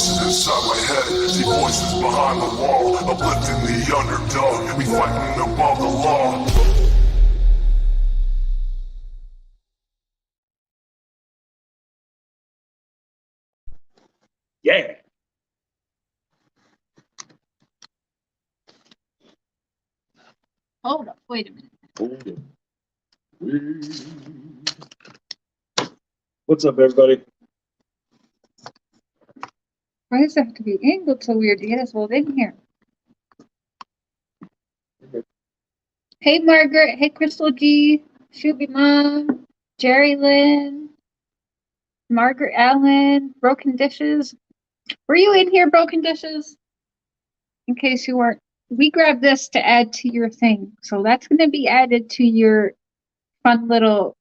voices inside my head. See voices behind the wall, uplifting the underdog. We fighting above the law. Yeah. Hold up, wait a minute. Hold up. What's up, everybody? Why does it have to be angled so weird to get us hold in here? Hey, Margaret. Hey, Crystal G. Shuby Mom. Jerry Lynn. Margaret Allen. Broken Dishes. Were you in here, Broken Dishes? In case you weren't. We grabbed this to add to your thing. So that's going to be added to your fun little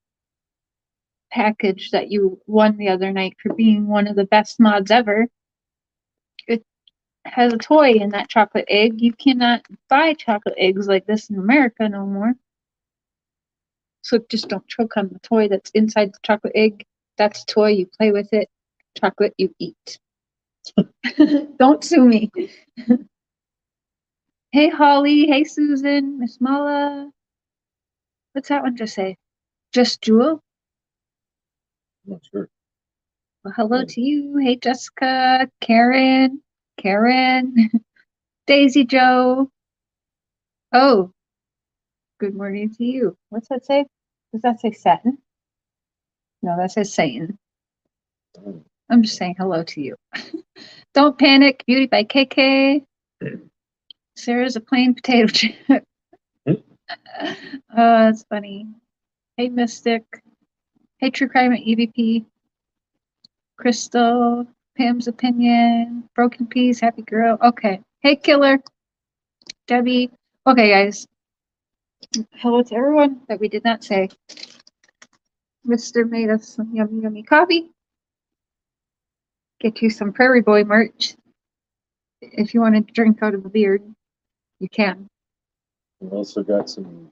package that you won the other night for being one of the best mods ever. It has a toy in that chocolate egg. You cannot buy chocolate eggs like this in America no more. So just don't choke on the toy that's inside the chocolate egg. That's a toy, you play with it. Chocolate, you eat. Don't sue me. Hey, Holly. Hey, Susan. Miss Mala. What's that one just say? Just Jewel? I'm not sure. Well, hello to you. Hey, Jessica. Karen. Daisy Joe. Oh, good morning to you. What's that say? Does that say satin? No, that says Satan. I'm just saying hello to you. Don't panic. Beauty by KK. Sarah's a plain potato chip. Oh, that's funny. Hey, Mystic. Hey, True Crime at EVP. Crystal. Pam's opinion. Broken Peas. Happy girl. Okay. Hey, Killer. Debbie. Okay, guys. Hello to everyone that we did not say. Mr. made us some yummy, yummy coffee. Get you some Prairie Boy merch. If you want to drink out of a beard, you can. We also got some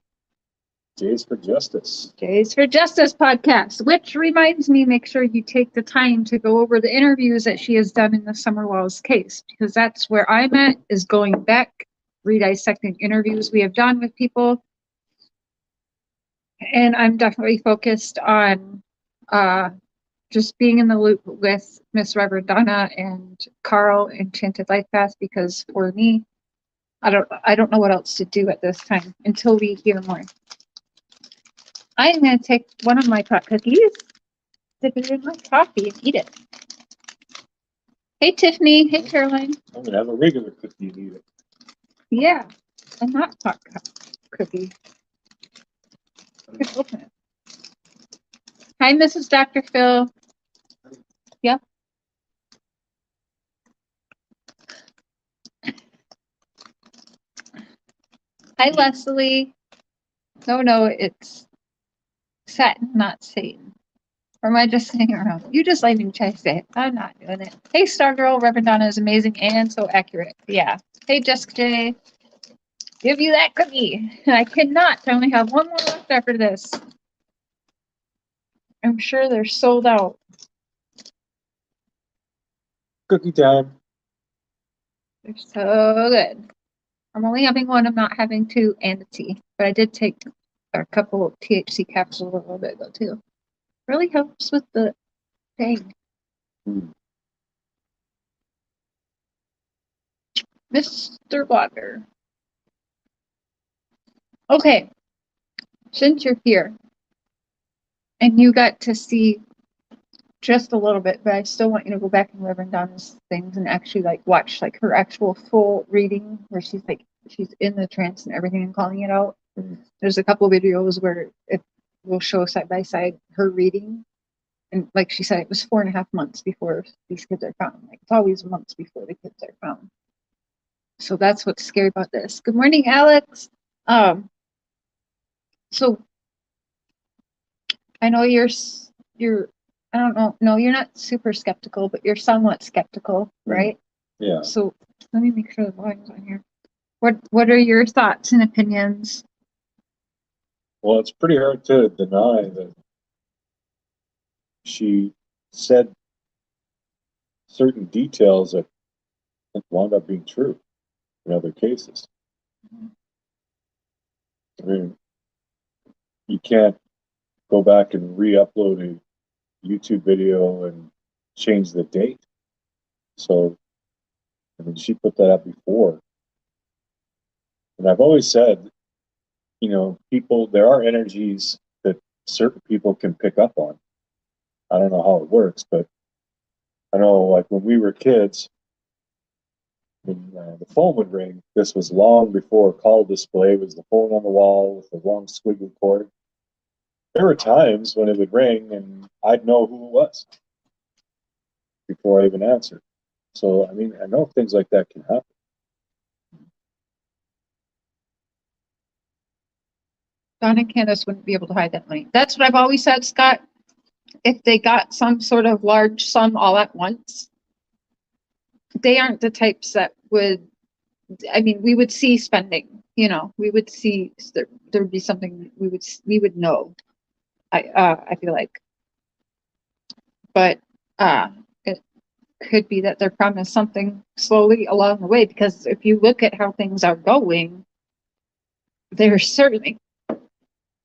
Jayis4Justice. Jayis4Justice Podcast, which reminds me, make sure you take the time to go over the interviews that she has done in the Summerwells case, because that's where I'm at, is going back, redissecting interviews we have done with people. And I'm definitely focused on just being in the loop with Miss Reverend Donna and Carl Enchanted LifePath, because for me, I don't know what else to do at this time until we hear more. I'm going to take one of my pot cookies, dip it in my coffee, and eat it. Hey, Tiffany. Hey, Caroline. I'm going to have a regular cookie and eat it. Yeah, a not pot cookie. Just open it. Hi, Mrs. Dr. Phil. Yep. Hi, Leslie. No, it's satin, not Satan. Or am I just saying it wrong? You just let me try to say it. I'm not doing it. Hey, Stargirl. Reverend Donna is amazing and so accurate. Yeah. Hey, Jessica J. Give you that cookie. I cannot. I only have one more left after this. I'm sure they're sold out. Cookie time. They're so good. I'm only having one. I'm not having two and a tea. But I did take a couple of THC capsules a little bit ago, too. Really helps with the thing. Mr. Water. Okay. Since you're here, and you got to see just a little bit, but I still want you to go back and Reverend Donna's things and actually watch her actual full reading where she's in the trance and everything and calling it out. There's a couple of videos where it will show side by side her reading, and like she said, it was 4.5 months before these kids are found. It's always months before the kids are found. So that's what's scary about this. Good morning, Alex. So I know you're I don't know. No, you're not super skeptical, but you're somewhat skeptical, right? Yeah. So let me make sure the volume's on here. What are your thoughts and opinions? Well, it's pretty hard to deny that she said certain details that wound up being true in other cases. I mean, you can't go back and re-upload a YouTube video and change the date. So, I mean, she put that up before. And I've always said, you know, there are energies that certain people can pick up on. I don't know how it works, but I know, like, when we were kids, when the phone would ring, this was long before call display was the phone on the wall with the long squiggly cord. There were times when it would ring and I'd know who it was before I even answered. So, I mean, I know things like that can happen. Donna and Candace wouldn't be able to hide that money. That's what I've always said, Scott. If they got some sort of large sum all at once, they aren't the types that would, I mean, we would see spending, you know, we would see, there would be something we would know. I feel like, but it could be that they're promised something slowly along the way, because if you look at how things are going, they're certainly,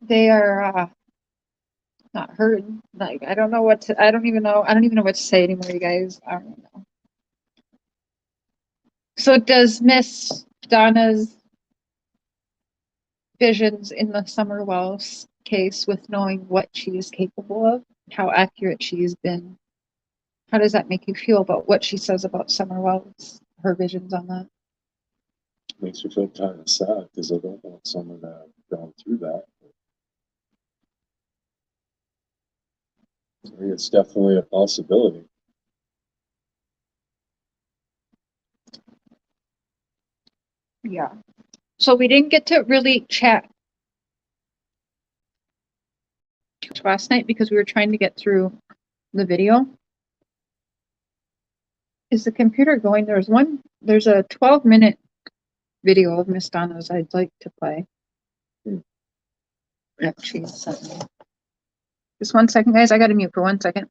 they are not heard. Like, I don't know what to, I don't even know what to say anymore, you guys. I don't know. So does Miss Donna's visions in the Summer Wells case, with knowing what she is capable of, how accurate she's been, how does that make you feel about what she says about Summer Wells, her visions on that? Makes me feel kind of sad because I don't want someone to have gone through that. I think it's definitely a possibility. Yeah. So we didn't get to really chat last night because we were trying to get through the video. Is the computer going? There's a 12-minute video of Miss Donna's I'd like to play. Yeah, she's sent me. Just 1 second, guys. I got to mute for 1 second.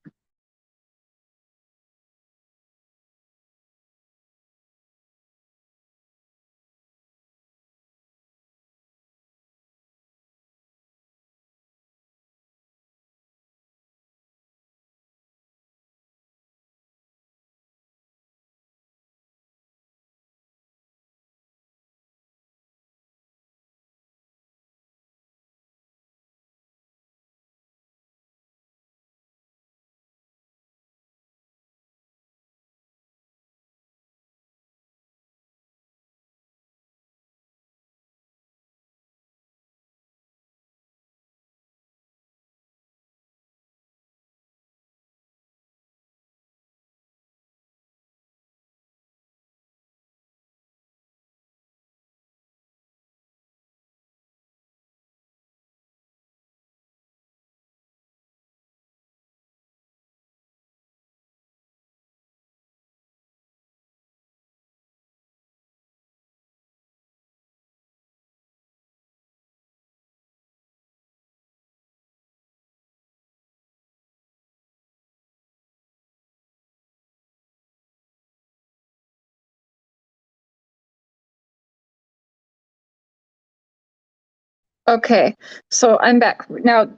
Okay, so I'm back now.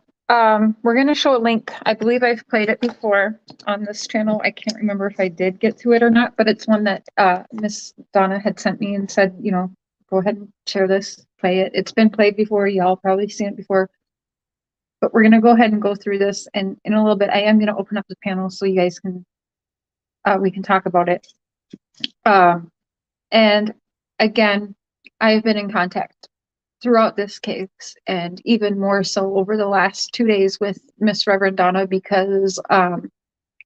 We're gonna show a link. I believe I've played it before on this channel. I can't remember if I did get to it or not, but it's one that Miss Donna had sent me and said, you know, go ahead and share this, play it. It's been played before. Y'all probably seen it before, but we're gonna go ahead and go through this. And in a little bit, I am gonna open up the panel so you guys can, we can talk about it. And again, I've been in contact throughout this case, and even more so over the last 2 days with Miss Reverend Donna, because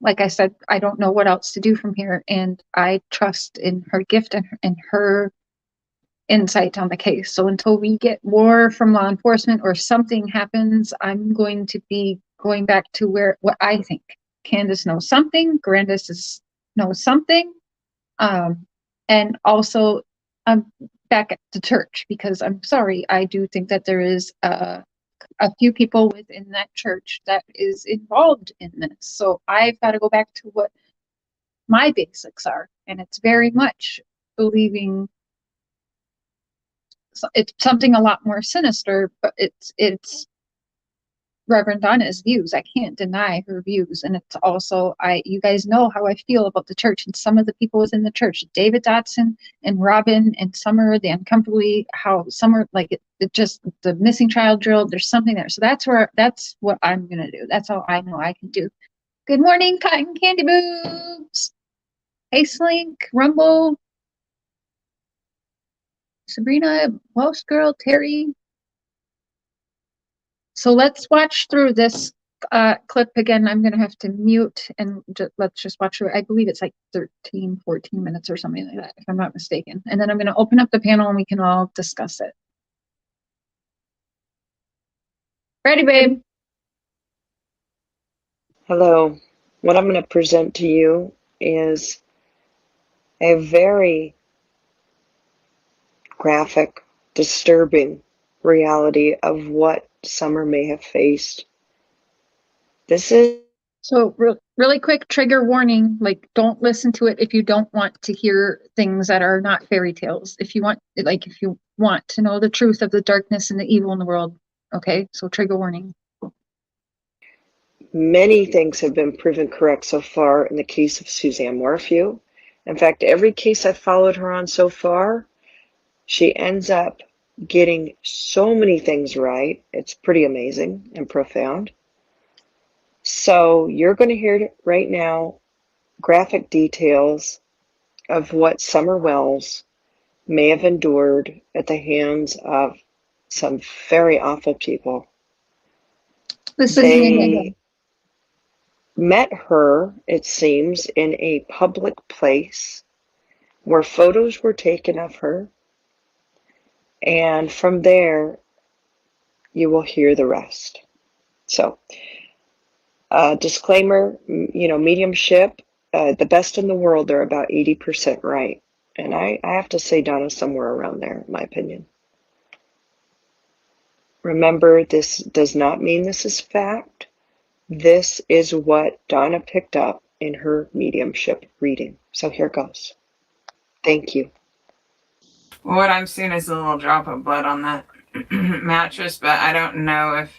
like I said, I don't know what else to do from here, and I trust in her gift and her insight on the case. So until we get more from law enforcement or something happens, I'm going to be going back to what I think. Candace knows something, Grandis knows something, and also I'm back at the church, because I'm sorry, I do think that there is a few people within that church that is involved in this. So I've got to go back to what my basics are. And it's very much believing it's something a lot more sinister, but it's Reverend Donna's views. I can't deny her views. And it's also, you guys know how I feel about the church and some of the people within the church, David Dotson and Robin and Summer, the uncomfortably, how Summer, like it just, the missing child drill, there's something there. So that's what I'm going to do. That's all I know I can do. Good morning, Cotton Candy Boobs. Hey, Slink, Rumble, Sabrina, Welsh Girl, Terry. So let's watch through this clip again. I'm going to have to mute and let's just watch through. I believe it's like 13, 14 minutes or something like that, if I'm not mistaken. And then I'm going to open up the panel and we can all discuss it. Ready, babe? Hello. What I'm going to present to you is a very graphic, disturbing reality of what Summer may have faced. This is So really quick trigger warning, like don't listen to it if you don't want to hear things that are not fairy tales. If you want to know the truth of the darkness and the evil in the world, okay? So trigger warning. many things have been proven correct so far in the case of Suzanne Morphew. In fact, every case I've followed her on so far, she ends up getting so many things right. It's pretty amazing and profound. So you're going to hear right now graphic details of what Summer Wells may have endured at the hands of some very awful people. They met her, it seems, in a public place where photos were taken of her. And from there, you will hear the rest. So, disclaimer, mediumship, the best in the world, they're about 80% right. And I have to say Donna's somewhere around there, in my opinion. Remember, this does not mean this is fact. This is what Donna picked up in her mediumship reading. So here goes. Thank you. What I'm seeing is a little drop of blood on that mattress, but I don't know if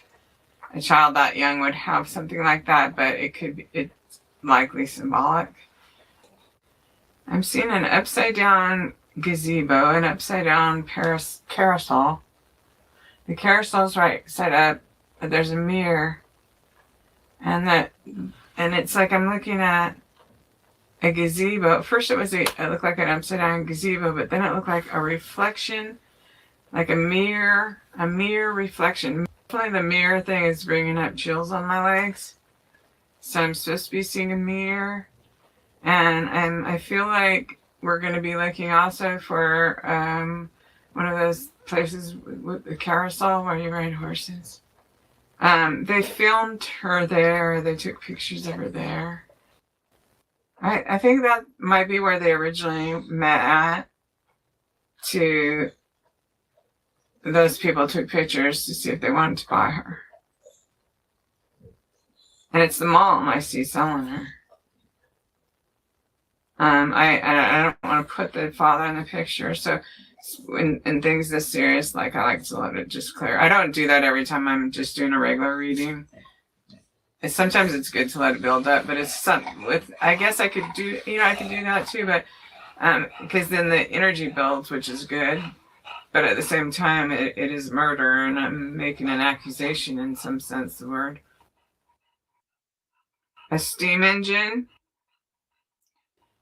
a child that young would have something like that, but it's likely symbolic. I'm seeing an upside down gazebo, an upside down carousel. The carousel's right side up, but there's a mirror. And it's like I'm looking at a gazebo. At first it looked like an upside down gazebo, but then it looked like a reflection, like a mirror reflection. Definitely the mirror thing is bringing up chills on my legs. So I'm supposed to be seeing a mirror. And I feel like we're going to be looking also for one of those places with the carousel where you ride horses. They filmed her there. They took pictures of her there. I think that might be where they originally met at. Those people took pictures to see if they wanted to buy her. And it's the mom I see selling her. I don't want to put the father in the picture, so in things this serious, like I like to let it just clear. I don't do that every time I'm just doing a regular reading. Sometimes it's good to let it build up, but I guess I could do that too, but because then the energy builds, which is good. But at the same time, it is murder, and I'm making an accusation in some sense of the word. A steam engine.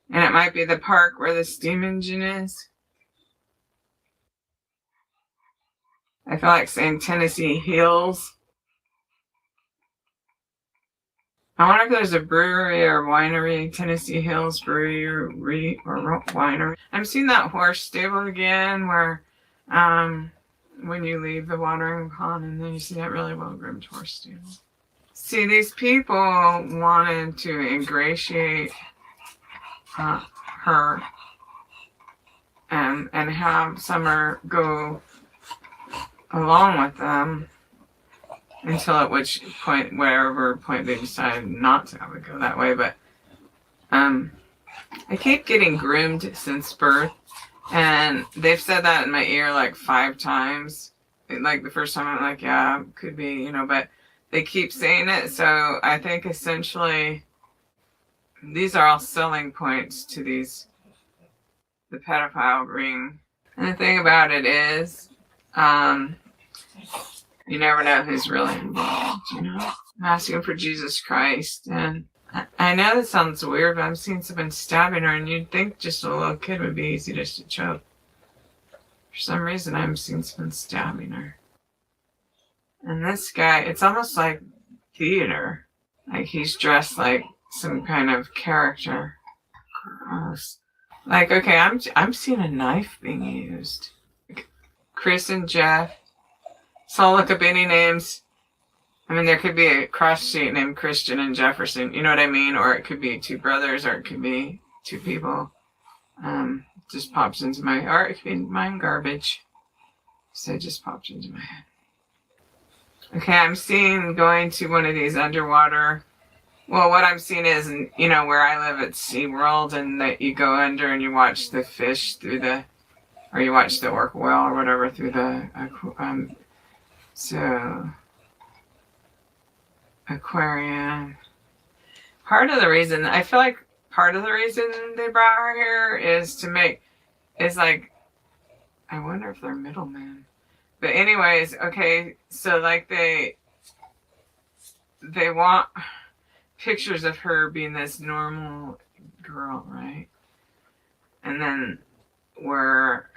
And it might be the park where the steam engine is. I feel like saying Tennessee Hills. I wonder if there's a brewery or winery, Tennessee Hills Brewery or winery. I'm seeing that horse stable again where when you leave the watering pond and then you see that really well-groomed horse stable. See, these people wanted to ingratiate her and have Summer go along with them until at which point, wherever point they decided not to have it go that way. But I keep getting groomed since birth, and they've said that in my ear like 5 times. Like the first time I'm like, yeah, could be, you know, but they keep saying it. So I think essentially these are all selling points to the pedophile ring. And the thing about it is, you never know who's really involved, you know. I'm asking for Jesus Christ, and I know this sounds weird, but I'm seeing someone stabbing her, and you'd think just a little kid would be easy just to choke. For some reason, I'm seeing someone stabbing her. And this guy, it's almost like theater. Like he's dressed like some kind of character. Gross. Like, okay, I'm seeing a knife being used. Chris and Jeff. So I'll look up any names. I mean, there could be a cross street named Christian and Jefferson. You know what I mean? Or it could be 2 brothers, or it could be 2 people. Just pops into my, or it could be mind garbage. So it just popped into my head. Okay, I'm seeing going to one of these underwater. Well, what I'm seeing is, you know, where I live at SeaWorld, and that you go under and you watch the fish through the, or you watch the orca whale or whatever through the, so, aquarium. Part of the reason, I feel like part of the reason they brought her here is to make, is like, I wonder if they're middlemen. But anyways, okay, so like they want pictures of her being this normal girl, right? And then where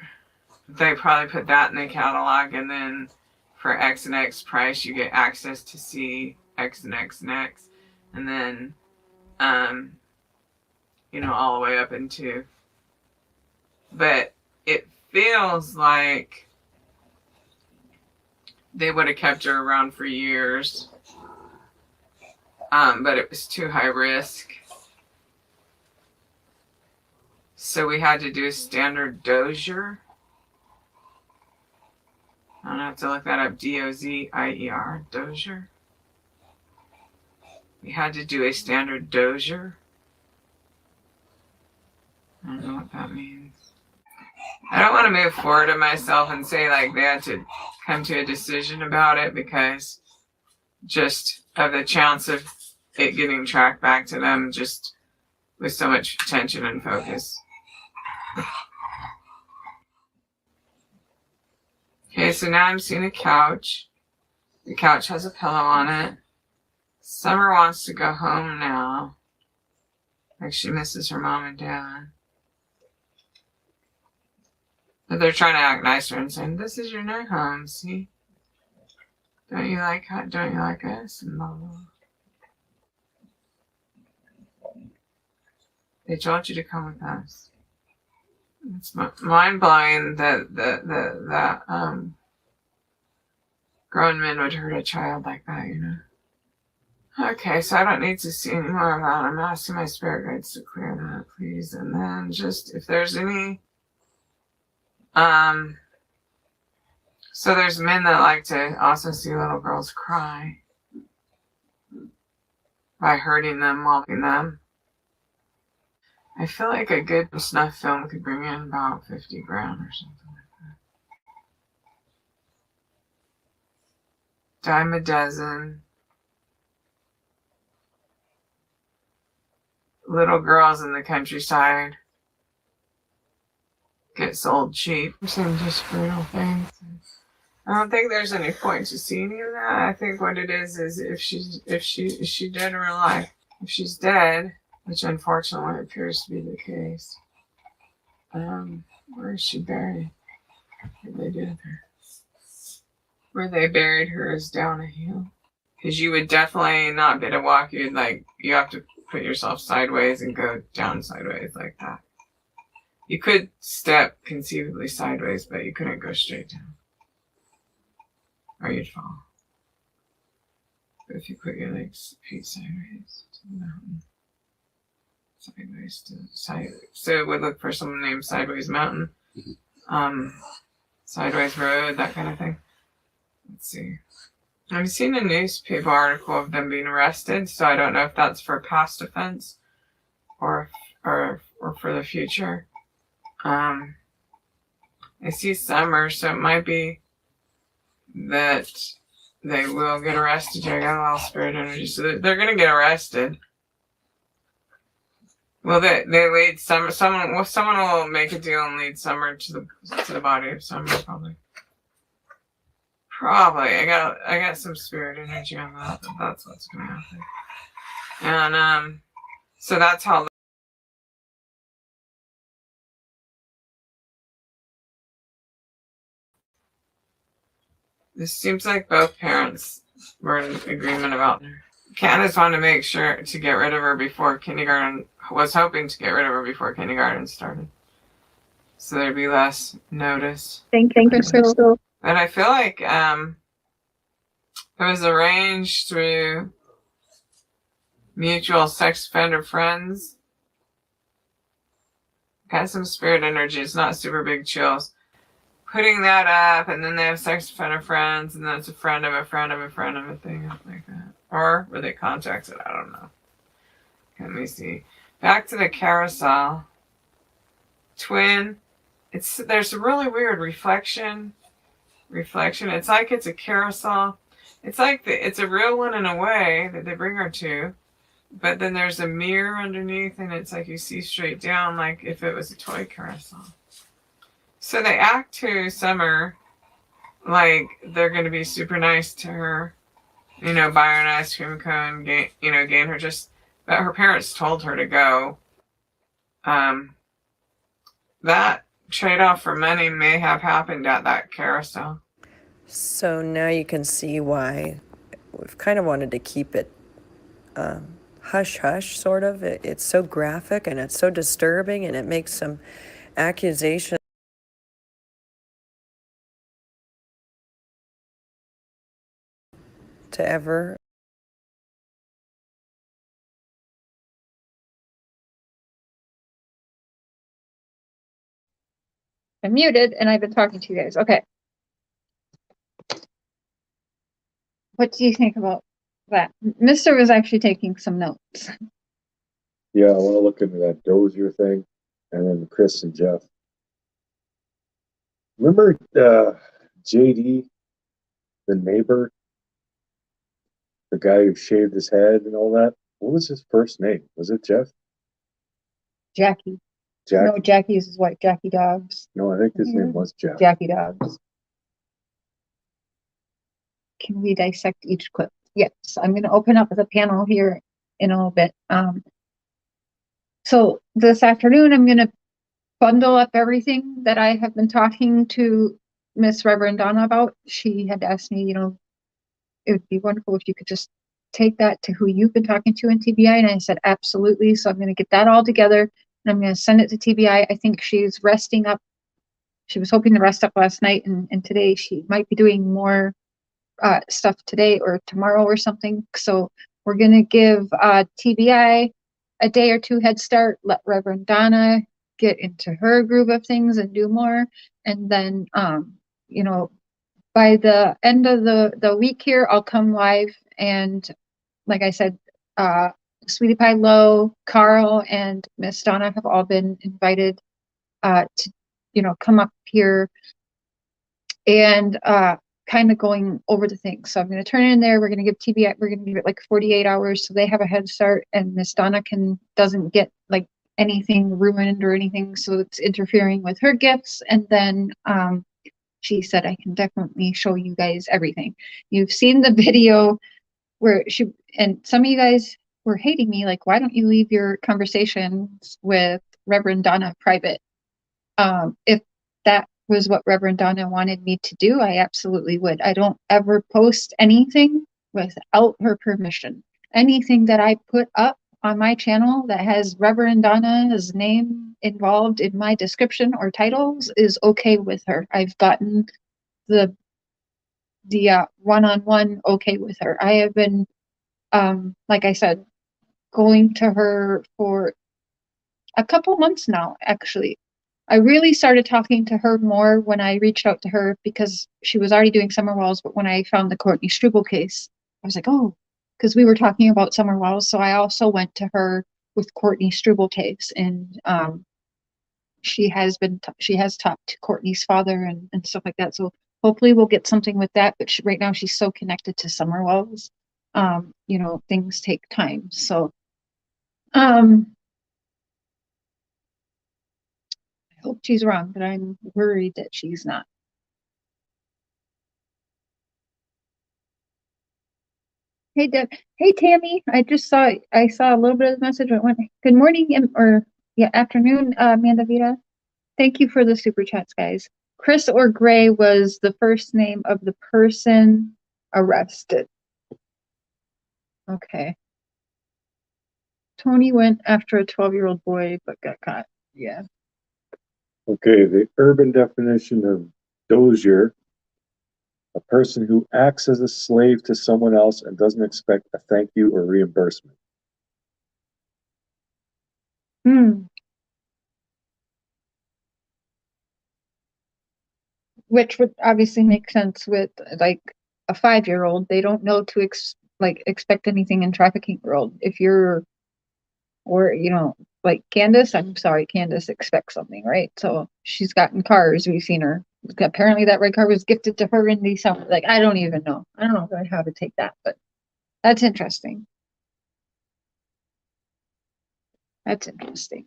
they probably put that in the catalog, and then for X and X price, you get access to see X and X and X. And then, you know, all the way up into, but it feels like they would have kept her around for years. But it was too high risk. So we had to do a standard dozier. I'm gonna have to look that up. D-O-Z-I-E-R, dozier. We had to do a standard dozier. I don't know what that means. I don't want to move forward to myself and say like they had to come to a decision about it, because just of the chance of it getting tracked back to them just with so much attention and focus. Okay, so now I'm seeing a couch. The couch has a pillow on it. Summer wants to go home now. Like she misses her mom and dad. But they're trying to act nicer and saying, "This is your new home, see? Don't you like us?" And blah, blah, blah. They told you to come with us. It's mind-blowing that grown men would hurt a child like that, you know? Okay, so I don't need to see any more of that. I'm asking my spirit guides to clear that, please. And then just, if there's any, so there's men that like to also see little girls cry by hurting them, mocking them. I feel like a good snuff film could bring in about 50 grand or something like that. Dime a dozen. Little girls in the countryside get sold cheap. Some just brutal things. I don't think there's any point to see any of that. I think what it is if she's dead in real life. If she's dead, which unfortunately appears to be the case. Where is she buried? What did they do with her? Where they buried her is down a hill. Because you would definitely not be able to walk. You have to put yourself sideways and go down sideways like that. You could step conceivably sideways, but you couldn't go straight down. Or you'd fall. But if you put your legs, feet sideways to the mountain. Sideways to sideways. So it would look for someone named Sideways Mountain. Sideways Road, that kind of thing. Let's see. I've seen a newspaper article of them being arrested, so I don't know if that's for a past offense or or for the future. I see summer, so it might be that they will get arrested. I got a lot of spirit energy, so they're going to get arrested. Well, they lead summer. Someone will make a deal and lead summer to the body of summer. Probably. I got some spirit energy on that. That's what's going to happen. And so that's how. This seems like both parents were in agreement about her. Candace wanted to make sure to get rid of her before kindergarten, was hoping to get rid of her before kindergarten started. So there'd be less notice. Thank you, Crystal. But I feel like it was arranged through mutual sex offender friends. Got some spirit energy. It's not super big chills. Putting that up, and then they have sex offender friends, and then it's a friend of a friend of a friend of a thing like that. Or were they contacted? I don't know. Let me see. Back to the carousel. Twin. There's a really weird reflection. It's like it's a carousel. It's like it's a real one in a way that they bring her to. But then there's a mirror underneath, and it's like you see straight down, like if it was a toy carousel. So they act to Summer like they're going to be super nice to her, buy her an ice cream cone, gain her but her parents told her to go. That trade-off for money may have happened at that carousel. So now you can see why we've kind of wanted to keep it hush-hush, sort of. It's so graphic and it's so disturbing, and it makes some accusations to ever. I'm muted and I've been talking to you guys. Okay. What do you think about that? Mr. was actually taking some notes. Yeah, I want to look into that Dozier thing, and then Chris and Jeff. Remember JD, the neighbor, the guy who shaved his head and all that? What was his first name? Was it Jeff? Jackie. Jack? No, Jackie is his wife, Jackie Dobbs. No, I think his name was Jeff. Jackie Dobbs. Can we dissect each clip? Yes, I'm going to open up the panel here in a little bit. So this afternoon, I'm going to bundle up everything that I have been talking to Miss Reverend Donna about. She had asked me, it would be wonderful if you could just take that to who you've been talking to in TBI. And I said, absolutely. So I'm going to get that all together and I'm going to send it to TBI. I think she's resting up. She was hoping to rest up last night, and today she might be doing more stuff today or tomorrow or something. So we're going to give TBI a day or two head start, let Reverend Donna get into her groove of things and do more. And then, by the end of the week here, I'll come live. And like I said, Sweetie PieLo, Carl, and Miss Donna have all been invited to, come up here and kind of going over the things. So I'm going to turn it in there. We're going to give TBI, we're going to give it like 48 hours so they have a head start, and Miss Donna doesn't get like anything ruined or anything, so it's interfering with her gifts. And then she said, I can definitely show you guys everything. You've seen the video where and some of you guys were hating me, like, why don't you leave your conversations with Reverend Donna private? If that was what Reverend Donna wanted me to do, I absolutely would. I don't ever post anything without her permission. Anything that I put up on my channel that has Reverend Donna's name involved in my description or titles is okay with her. I've gotten the one-on-one okay with her. I have been, like I said, going to her for a couple months now, actually. I really started talking to her more when I reached out to her because she was already doing Summer Walls, but when I found the Courtney Struble case, I was like, oh, because we were talking about Summer Walls, so I also went to her with Courtney Struble case, and she has talked to Courtney's father and stuff like that. So hopefully we'll get something with that. But right now she's so connected to Summerwells. You know, things take time. So I hope she's wrong, but I'm worried that she's not. Hey Deb, hey Tammy, I saw a little bit of the message. It went, good morning or yeah, afternoon, Amanda Vita. Thank you for the super chats, guys. Chris or Gray was the first name of the person arrested. Okay. Tony went after a 12-year-old boy but got caught. Yeah. Okay, the urban definition of dozier: a person who acts as a slave to someone else and doesn't expect a thank you or reimbursement. Which would obviously make sense with like a 5-year-old. They don't know to expect anything in trafficking world. If you're, or you know, like Candace, I'm sorry, Candace expects something, right? So she's gotten cars. We've seen her. Apparently that red car was gifted to her in December. Like, I don't even know. I don't know how to take that, but that's interesting. That's interesting.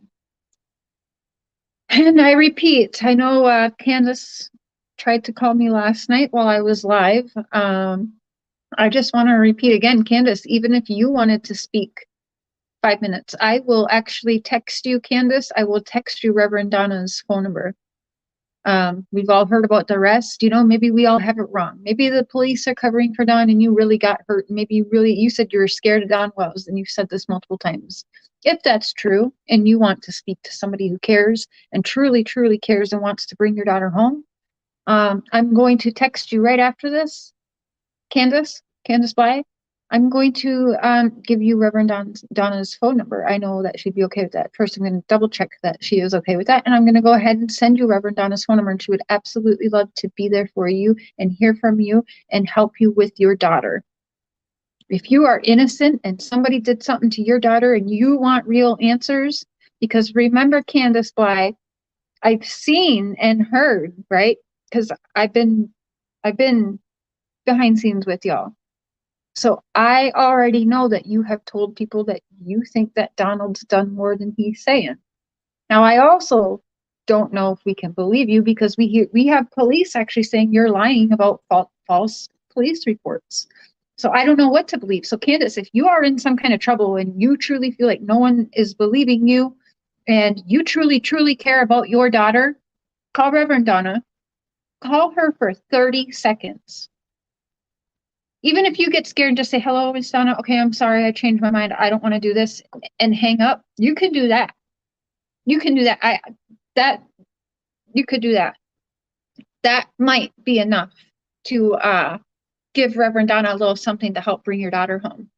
And I repeat, I know Candace tried to call me last night while I was live. I just want to repeat again, Candace, even if you wanted to speak 5 minutes, I will actually text you, Candace. I will text you Reverend Donna's phone number. We've all heard about the arrest. You know, maybe we all have it wrong. Maybe the police are covering for Don and you really got hurt. Maybe you said you were scared of Don Wells, and you've said this multiple times. If that's true and you want to speak to somebody who cares and truly, truly cares and wants to bring your daughter home, I'm going to text you right after this, Candace Bly. I'm going to give you Reverend Donna's phone number. I know that she'd be okay with that. First, I'm going to double check that she is okay with that. And I'm going to go ahead and send you Reverend Donna's phone number. And she would absolutely love to be there for you and hear from you and help you with your daughter. If you are innocent and somebody did something to your daughter and you want real answers, because remember, Candace Bly, I've seen and heard, right? Because I've been behind scenes with y'all. So I already know that you have told people that you think that Donald's done more than he's saying. Now, I also don't know if we can believe you, because we have police actually saying you're lying about false police reports. So I don't know what to believe. So Candace, if you are in some kind of trouble and you truly feel like no one is believing you and you truly, truly care about your daughter, call Reverend Donna. Call her for 30 seconds. Even if you get scared, just say, hello, Miss Donna. Okay, I'm sorry, I changed my mind. I don't want to do this, and hang up. You can do that. You can do that. You could do that. That might be enough to give Reverend Donna a little something to help bring your daughter home.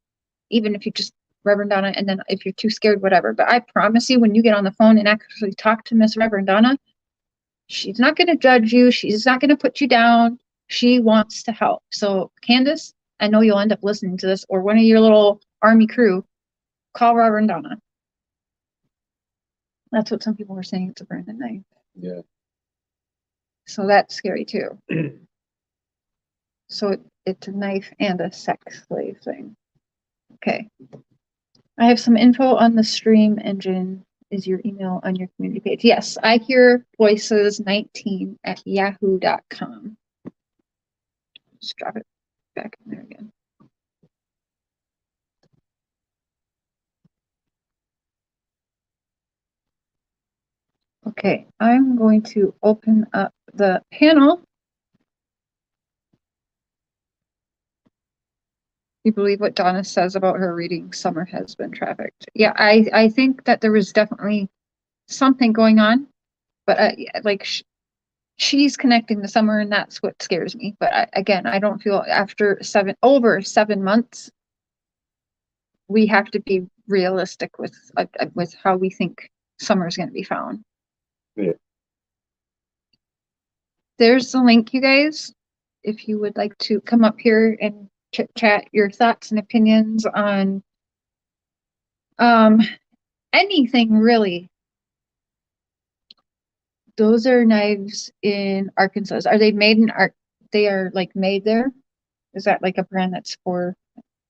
Even if you just Reverend Donna, and then if you're too scared, whatever. But I promise you, when you get on the phone and actually talk to Miss Reverend Donna, she's not going to judge you. She's not going to put you down. She wants to help. So Candace, I know you'll end up listening to this, or one of your little army crew, call Reverend Donna. That's what some people were saying. It's a Brandon knife. Yeah. So that's scary too. So it's a knife and a sex slave thing. Okay. I have some info on the stream engine. Is your email on your community page? Yes, I hear voices19@yahoo.com. Just drop it back in there again. Okay, I'm going to open up the panel. You believe what Donna says about her reading Summer has been trafficked? Yeah, I think that there was definitely something going on, but she's connecting the Summer, and that's what scares me. But again, I don't feel after over 7 months, we have to be realistic with how we think Summer's going to be found. Yeah. There's the link, you guys. If you would like to come up here and chit chat your thoughts and opinions on anything really. Those are knives in Arkansas. Are they made in They are like made there? Is that like a brand that's for?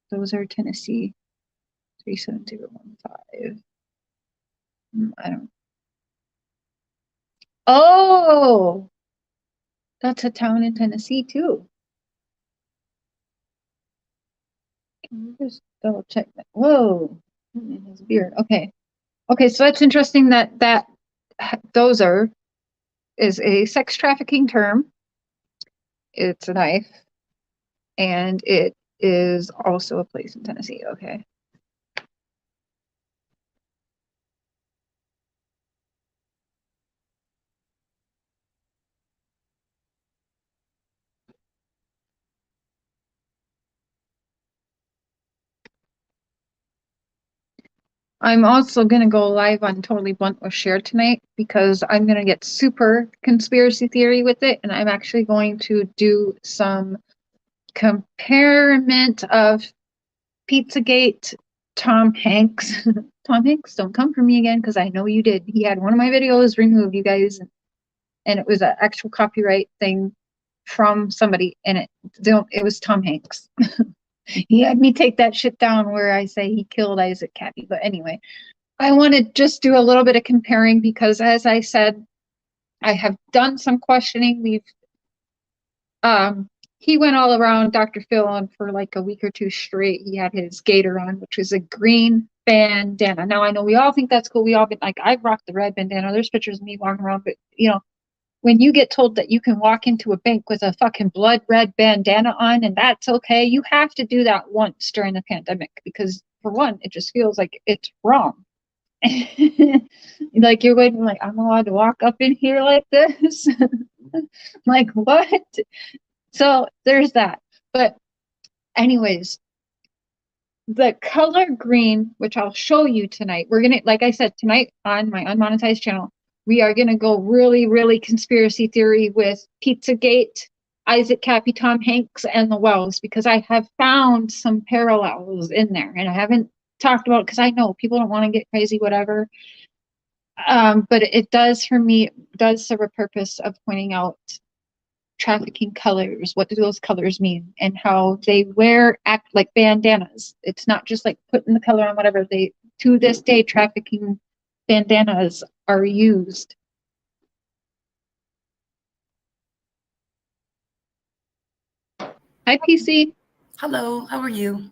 Those are Tennessee 37015. I don't. Oh, that's a town in Tennessee too. Can we just double check that? Whoa, his beard. Okay, so that's interesting that dozer is a sex trafficking term. It's a knife, and it is also a place in Tennessee. Okay. I'm also going to go live on Totally Blunt with Cher tonight because I'm going to get super conspiracy theory with it. And I'm actually going to do some comparison of Pizzagate, Tom Hanks. Tom Hanks, don't come for me again because I know you did. He had one of my videos removed, you guys. And it was an actual copyright thing from somebody. And it was Tom Hanks. He had me take that shit down where I say he killed Isaac Cappy. But anyway, I want to just do a little bit of comparing because, as I said, I have done some questioning. He went all around Dr. Phil and for like a week or two straight. He had his gator on, which was a green bandana. Now I know we all think that's cool. We all been like, I've rocked the red bandana. There's pictures of me walking around, but when you get told that you can walk into a bank with a fucking blood red bandana on and that's okay, you have to do that once during the pandemic because, for one, it just feels like it's wrong. Like you're waiting, like, I'm allowed to walk up in here like this? Like, what? So there's that. But anyways, the color green, which I'll show you tonight, we're going to, like I said, tonight on my unmonetized channel, we are going to go really, really conspiracy theory with Pizzagate, Isaac Cappy, Tom Hanks, and the Wells, because I have found some parallels in there. And I haven't talked about it because I know people don't want to get crazy, whatever. But it does, for me, does serve a purpose of pointing out trafficking colors. What do those colors mean? And how they act like bandanas. It's not just like putting the color on whatever. To this day, trafficking bandanas are used. Hi, PC. Hello, how are you?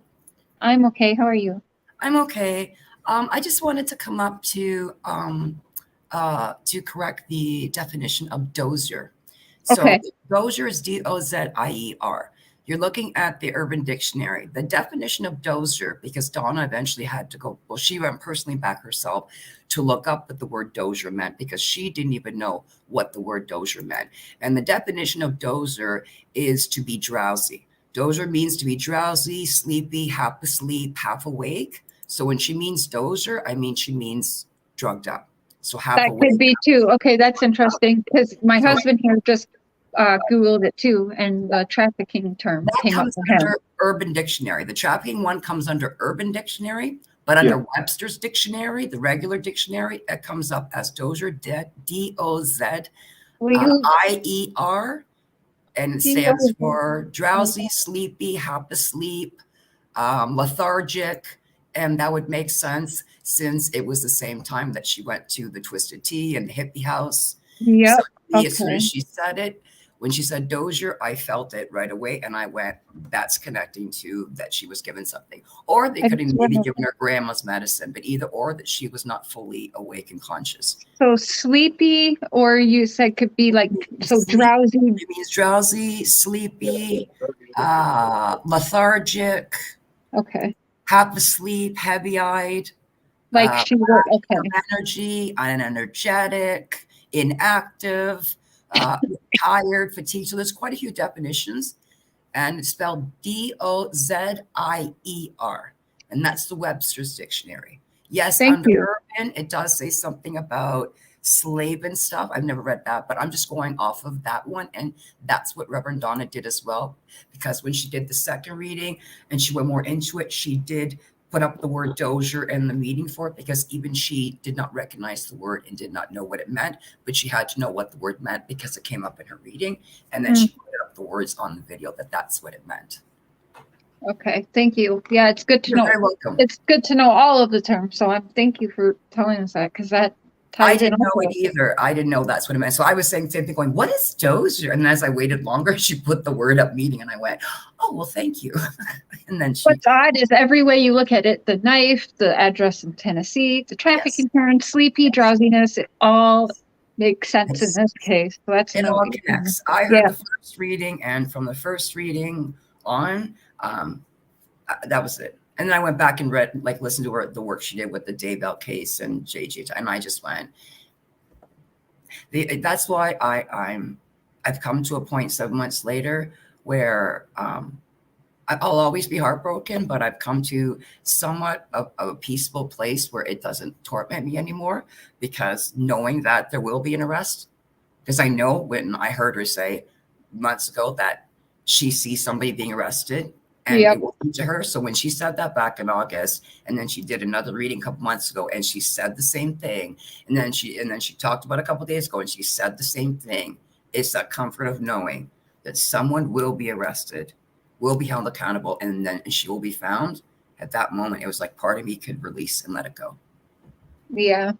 I'm okay. How are you? I'm okay. I just wanted to come up to correct the definition of dozier. Okay. So dozier is D-O-Z-I-E-R. You're looking at the Urban Dictionary. The definition of dozier, because Donna eventually had to go, well, she went personally back herself to look up what the word dozier meant because she didn't even know what the word dozier meant. And the definition of dozier is to be drowsy. Dozier means to be drowsy, sleepy, half asleep, half awake. So when she means dozier, I mean she means drugged up. So half that awake. Could be too. Okay, that's interesting because my husband here just Googled it too, and the trafficking term came up for him. Under Urban Dictionary. The trafficking one comes under Urban Dictionary, but under Webster's Dictionary, the regular dictionary, it comes up as dozier, D-O-Z-I-E-R, and it stands for drowsy, sleepy, half asleep, lethargic, and that would make sense since it was the same time that she went to the Twisted Tea and the hippie house. Yeah. So as soon as she said it, when she said dozier, I felt it right away. And I went, that's connecting to that she was given something. Or they could have maybe given her grandma's medicine, but either or that she was not fully awake and conscious. So sleepy, or you said could be like, so Sleepy, drowsy. It means drowsy, sleepy, lethargic. Okay. Half asleep, heavy-eyed. Like she worked, okay. Energy, unenergetic, inactive, tired, fatigued. So there's quite a few definitions, and it's spelled D-O-Z-I-E-R, and that's the Webster's Dictionary. Yes, under Urban, it does say something about slave and stuff. I've never read that, but I'm just going off of that one, and that's what Reverend Donna did as well, because when she did the second reading and she went more into it, she did put up the word dozier in the meeting for it, because even she did not recognize the word and did not know what it meant, but she had to know what the word meant because it came up in her reading. And then she put up the words on the video that that's what it meant. Okay, thank you. Yeah, it's good to You're know. very welcome. It's good to know all of the terms. So thank you for telling us that, because that I ties in. didn't know also. it either. I didn't know that's what it meant. So I was saying the same thing, going, what is dozier? And as I waited longer, she put the word up meeting, and I went, oh, well, thank you. And then she. What's odd is every way you look at it, the knife, the address in Tennessee, the traffic insurance, sleepy, drowsiness, it all makes sense in this case. So that's It all connects. I heard the first reading, and from the first reading on, that was it. And then I went back and read, like, listened to her, the work she did with the Daybell case and JJ, and I just went. That's why I've come to a point 7 months later where I'll always be heartbroken, but I've come to somewhat of a peaceful place where it doesn't torment me anymore, because knowing that there will be an arrest, because I know when I heard her say months ago that she sees somebody being arrested and it will be to her. So when she said that back in August, and then she did another reading a couple months ago, and she said the same thing, and then she talked about it a couple days ago, and she said the same thing. It's that comfort of knowing that someone will be arrested, will be held accountable, and then she will be found. At that moment, it was like part of me could release and let it go. Yeah.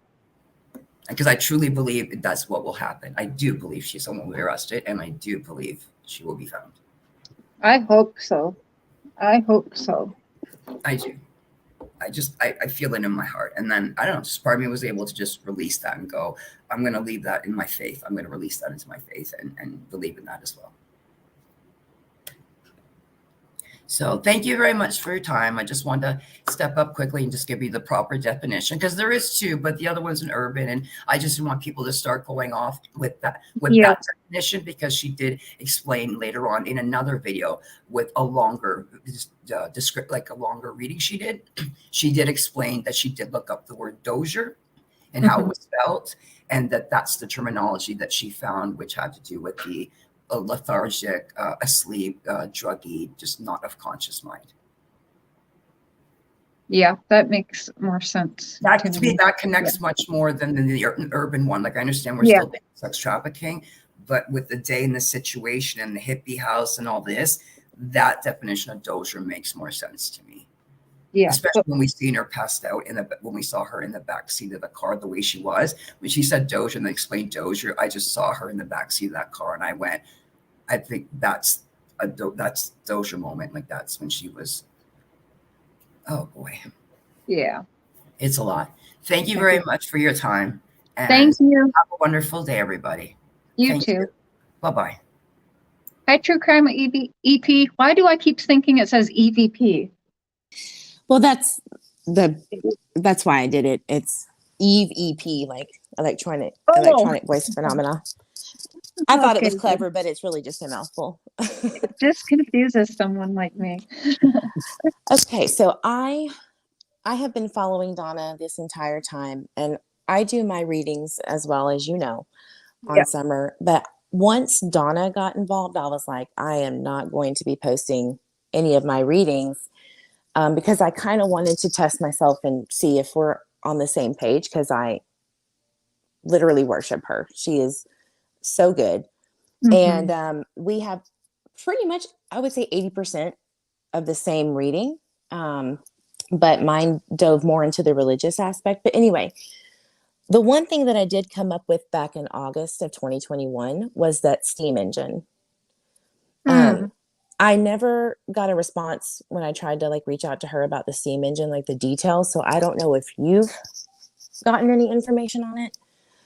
Because I truly believe that's what will happen. I do believe someone will be arrested, and I do believe she will be found. I hope so. I hope so. I do. I feel it in my heart. And then, I don't know, just part of me was able to just release that and go, I'm going to leave that in my faith. I'm going to release that into my faith and believe in that as well. So thank you very much for your time. I just wanted to step up quickly and just give you the proper definition, because there is two, but the other one's an urban, and I just want people to start going off with that definition, because she did explain later on in another video with a longer descript, like a longer reading she did. She did explain that she did look up the word dozier and how it was spelled, and that's the terminology that she found, which had to do with the lethargic, asleep, druggy, just not of conscious mind. Yeah, that makes more sense. That connects much more than the urban one. Like, I understand we're still doing sex trafficking, but with the day and the situation and the hippie house and all this, that definition of dozier makes more sense to me. Yeah, especially when we seen her passed out when we saw her in the back seat of the car, the way she was. When she said dozier and they explained dozier, I just saw her in the back seat of that car, and I went, I think that's dozier moment. Like, that's when she was. Oh boy. Yeah. It's a lot. Thank you very much for your time. And thank you. Have a wonderful day, everybody. You too. Bye-bye. Hi, True Crime EP. Why do I keep thinking it says EVP? Well, that's why I did it. It's Eve EP, like electronic voice phenomena. I thought it was clever, but it's really just a mouthful. It just confuses someone like me. Okay, so I have been following Donna this entire time, and I do my readings as well, as you know, on Summer. But once Donna got involved, I was like, I am not going to be posting any of my readings. Because I kind of wanted to test myself and see if we're on the same page, because I literally worship her. She is so good. Mm-hmm. And we have pretty much, I would say 80% of the same reading. But mine dove more into the religious aspect. But anyway, the one thing that I did come up with back in August of 2021 was that steam engine. I never got a response when I tried to reach out to her about the steam engine, like the details. So I don't know if you've gotten any information on it.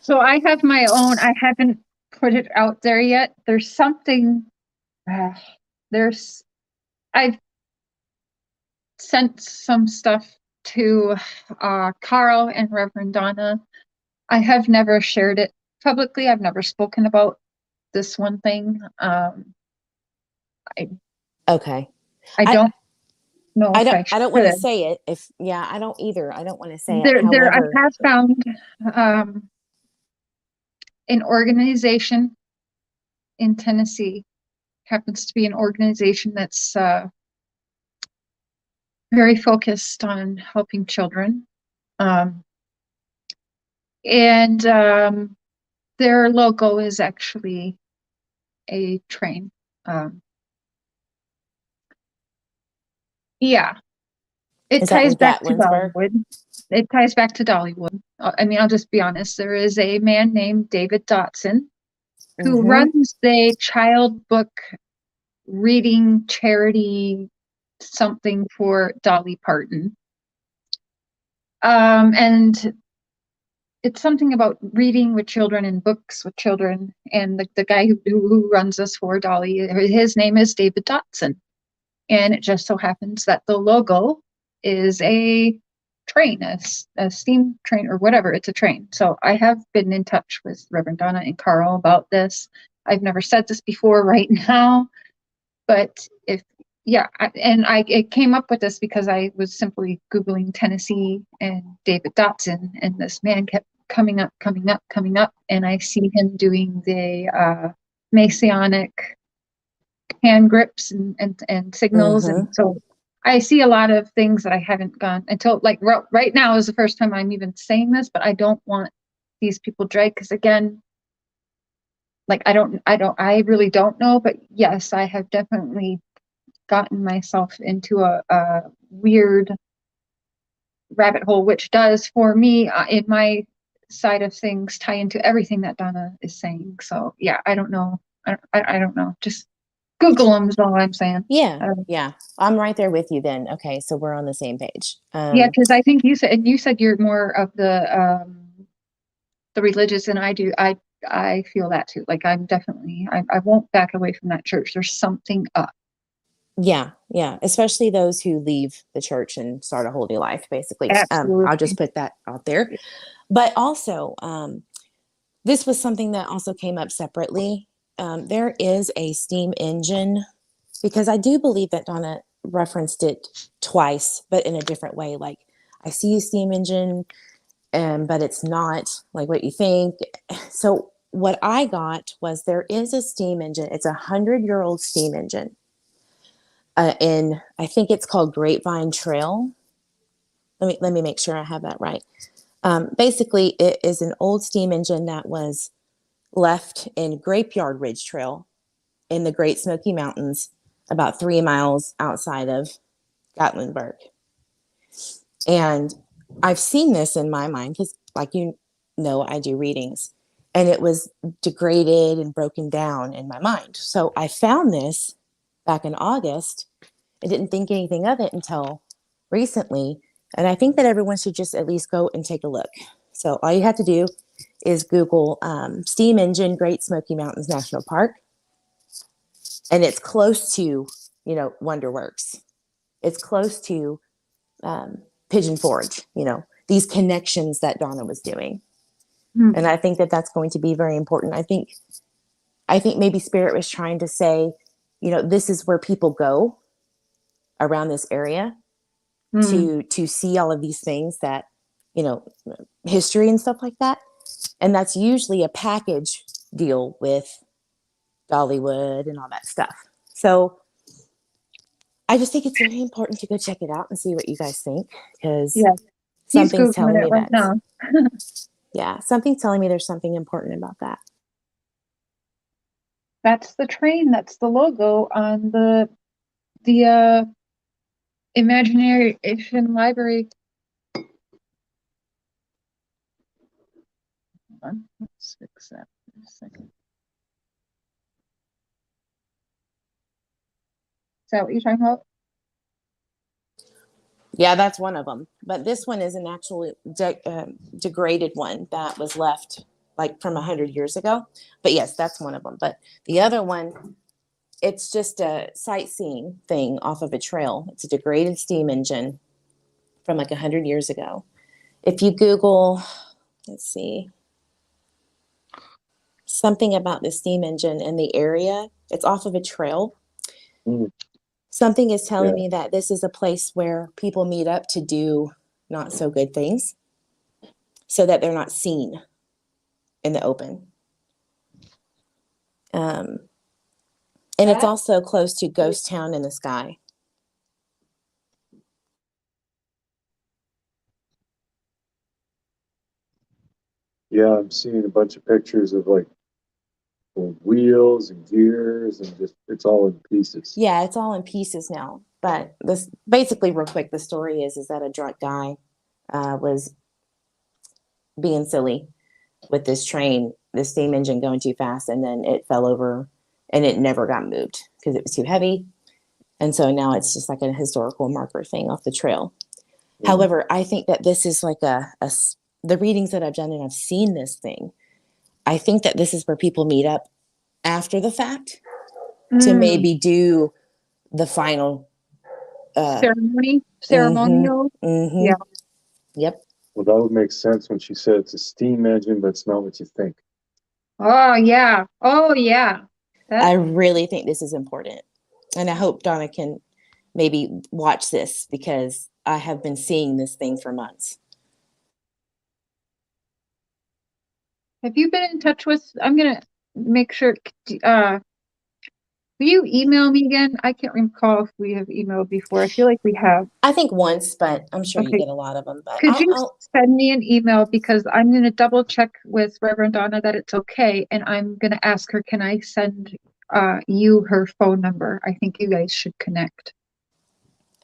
So I have my own. I haven't put it out there yet. There's something. I've sent some stuff to Carl and Reverend Donna. I have never shared it publicly. I've never spoken about this one thing. Okay. I don't know. I don't want to say it. I don't either. I don't want to say it. However, I have found an organization in Tennessee. Happens to be an organization that's very focused on helping children. And their logo is actually a train. Yeah, it Is that ties in back to Gatlinburg? Dollywood. It ties back to Dollywood. I mean, I'll just be honest. There is a man named David Dotson who Mm-hmm. runs a child book reading charity something for Dolly Parton. And it's something about reading with children and books with children. And the guy who runs this for Dolly, his name is David Dotson. And it just so happens that the logo is a train, a steam train or whatever. It's a train. So I have been in touch with Reverend Donna and Carl about this. I've never said this before right now, but it came up with this because I was simply Googling Tennessee and David Dotson, and this man kept coming up, and I see him doing the Masonic hand grips and signals, Mm-hmm. and so I see a lot of things that I haven't gone until like right now is the first time I'm even saying this, but I don't want these people dragged because again, like I really don't know, but yes, I have definitely gotten myself into a weird rabbit hole, which does for me in my side of things tie into everything that Donna is saying. So yeah, I don't know. I don't know. Just Google them is all I'm saying. Yeah, yeah. I'm right there with you then. Okay, so we're on the same page. Yeah, because I think you said you're more of the religious, and I do. I feel that too. Like I'm definitely I won't back away from that church. There's something up. Yeah, yeah. Especially those who leave the church and start a whole new life, basically. Absolutely. I'll just put that out there. But also, this was something that also came up separately. There is a steam engine, because I do believe that Donna referenced it twice, but in a different way. Like, I see a steam engine, but it's not like what you think. So what I got was there is a steam engine. It's 100-year-old steam engine. In I think it's called Grapevine Trail. Let me make sure I have that right. Basically, it is an old steam engine that was left in Grapeyard Ridge Trail in the Great Smoky Mountains, about 3 miles outside of Gatlinburg. And I've seen this in my mind because, like you know, I do readings, and it was degraded and broken down in my mind. So I found this back in August. I didn't think anything of it until recently. And I think that everyone should just at least go and take a look. So all you have to do is Google steam engine Great Smoky Mountains National Park. And it's close to, Wonderworks. It's close to Pigeon Forge, these connections that Donna was doing. And I think that that's going to be very important. I think maybe Spirit was trying to say, this is where people go around this area to see all of these things that, history and stuff like that. And that's usually a package deal with Dollywood and all that stuff. So I just think it's very important to go check it out and see what you guys think, because something's telling me right now. Yeah, something's telling me there's something important about that. That's the train. That's the logo on the Imagination Library. Hold on, let's fix that for a second. Is that what you're talking about? Yeah, that's one of them. But this one is an actual degraded one that was left like from 100 years ago. But yes, that's one of them. But the other one, it's just a sightseeing thing off of a trail. It's a degraded steam engine from like 100 years ago. If you Google, let's see, something about the steam engine in the area, it's off of a trail. Something is telling me that this is a place where people meet up to do not so good things so that they're not seen in the open. And it's also close to Ghost Town in the Sky. Yeah, I'm seeing a bunch of pictures of like wheels and gears and just it's all in pieces. Yeah, it's all in pieces now. But this basically, real quick, the story is that a drunk guy was being silly with this train, the steam engine going too fast, and then it fell over and it never got moved because it was too heavy. And so now it's just like a historical marker thing off the trail. Mm-hmm. However, I think that this is like the readings that I've done and I've seen this thing. I think that this is where people meet up after the fact to maybe do the final ceremonial. Mm-hmm. Yeah. Yep. Well, that would make sense when she said it's a steam engine, but it's not what you think. Oh yeah. Oh yeah. I really think this is important. And I hope Donna can maybe watch this because I have been seeing this thing for months. Have you been in touch with, I'm going to make sure, will you email me again? I can't recall if we have emailed before. I feel like we have. I think once, but I'm sure Okay. you get a lot of them. But Could you send me an email because I'm going to double check with Reverend Donna that it's okay. And I'm going to ask her, can I send you her phone number? I think you guys should connect.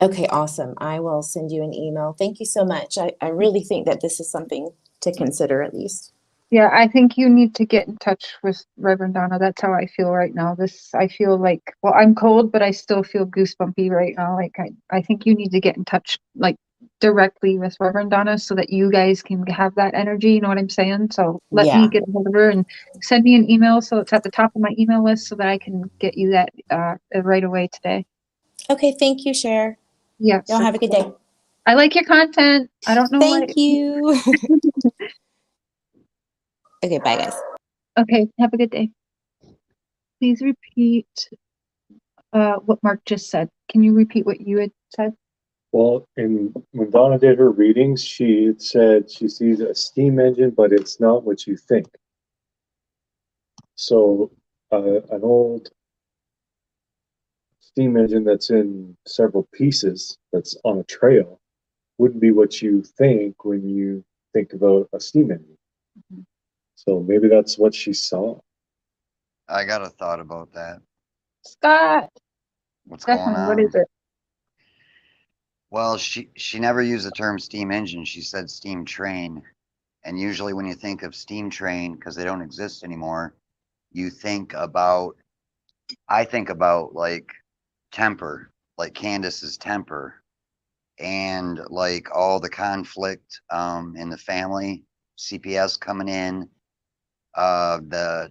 Okay, awesome. I will send you an email. Thank you so much. I really think that this is something to consider at least. Yeah, I think you need to get in touch with Reverend Donna. That's how I feel right now. I feel like, well, I'm cold, but I still feel goosebumpy right now. Like, I think you need to get in touch, like, directly with Reverend Donna so that you guys can have that energy. You know what I'm saying? So let me get a hold of her and send me an email so it's at the top of my email list so that I can get you that right away today. Okay, thank you, Cher. Yeah. Y'all have a good day. I like your content. I don't know why. Thank you. Okay, bye, guys. Okay, have a good day. Please repeat what Mark just said. Can you repeat what you had said? Well, when Donna did her readings, she had said she sees a steam engine, but it's not what you think. So an old steam engine that's in several pieces, that's on a trail, wouldn't be what you think when you think about a steam engine. Mm-hmm. So maybe that's what she saw. I got a thought about that. Scott. What's going on? What is it? Well, she never used the term steam engine. She said steam train. And usually when you think of steam train, because they don't exist anymore, you think about, I think about like temper, like Candace's temper, and like all the conflict in the family, CPS coming in, the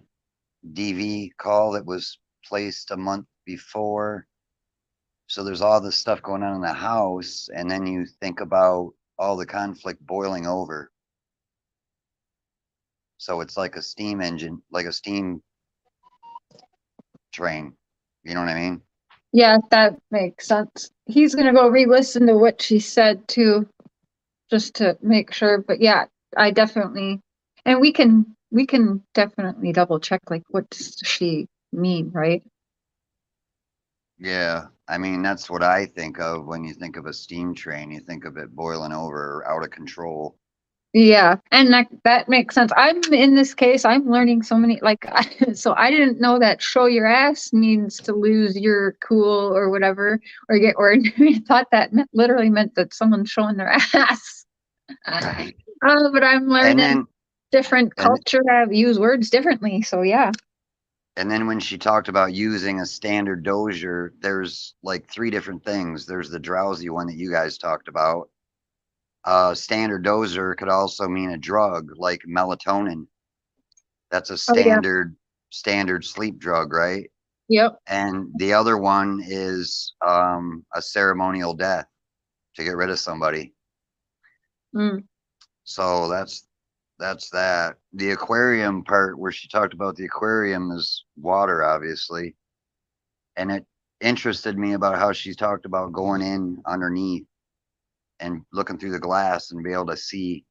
DV call that was placed a month before. So there's all this stuff going on in the house, and then you think about all the conflict boiling over. So it's like a steam engine, like a steam train. You know what I mean? Yeah, that makes sense. He's gonna go re-listen to what she said too, just to make sure. But yeah, I definitely, and we can definitely double check, like, what does she mean, right? Yeah, I mean, that's what I think of when you think of a steam train. You think of it boiling over, out of control. Yeah, and that makes sense. I'm in this case, I'm learning so many, like, so I didn't know that show your ass means to lose your cool or whatever, or I thought that literally meant that someone's showing their ass. But I'm learning different culture have used words differently, so yeah. And then when she talked about using a standard dozier, there's like 3 different things. There's the drowsy one that you guys talked about. Standard dozer could also mean a drug like melatonin. That's a standard sleep drug, right? Yep. And the other one is a ceremonial death to get rid of somebody. So that's that. The aquarium part where she talked about the aquarium is water, obviously. And it interested me about how she talked about going in underneath and looking through the glass and be able to see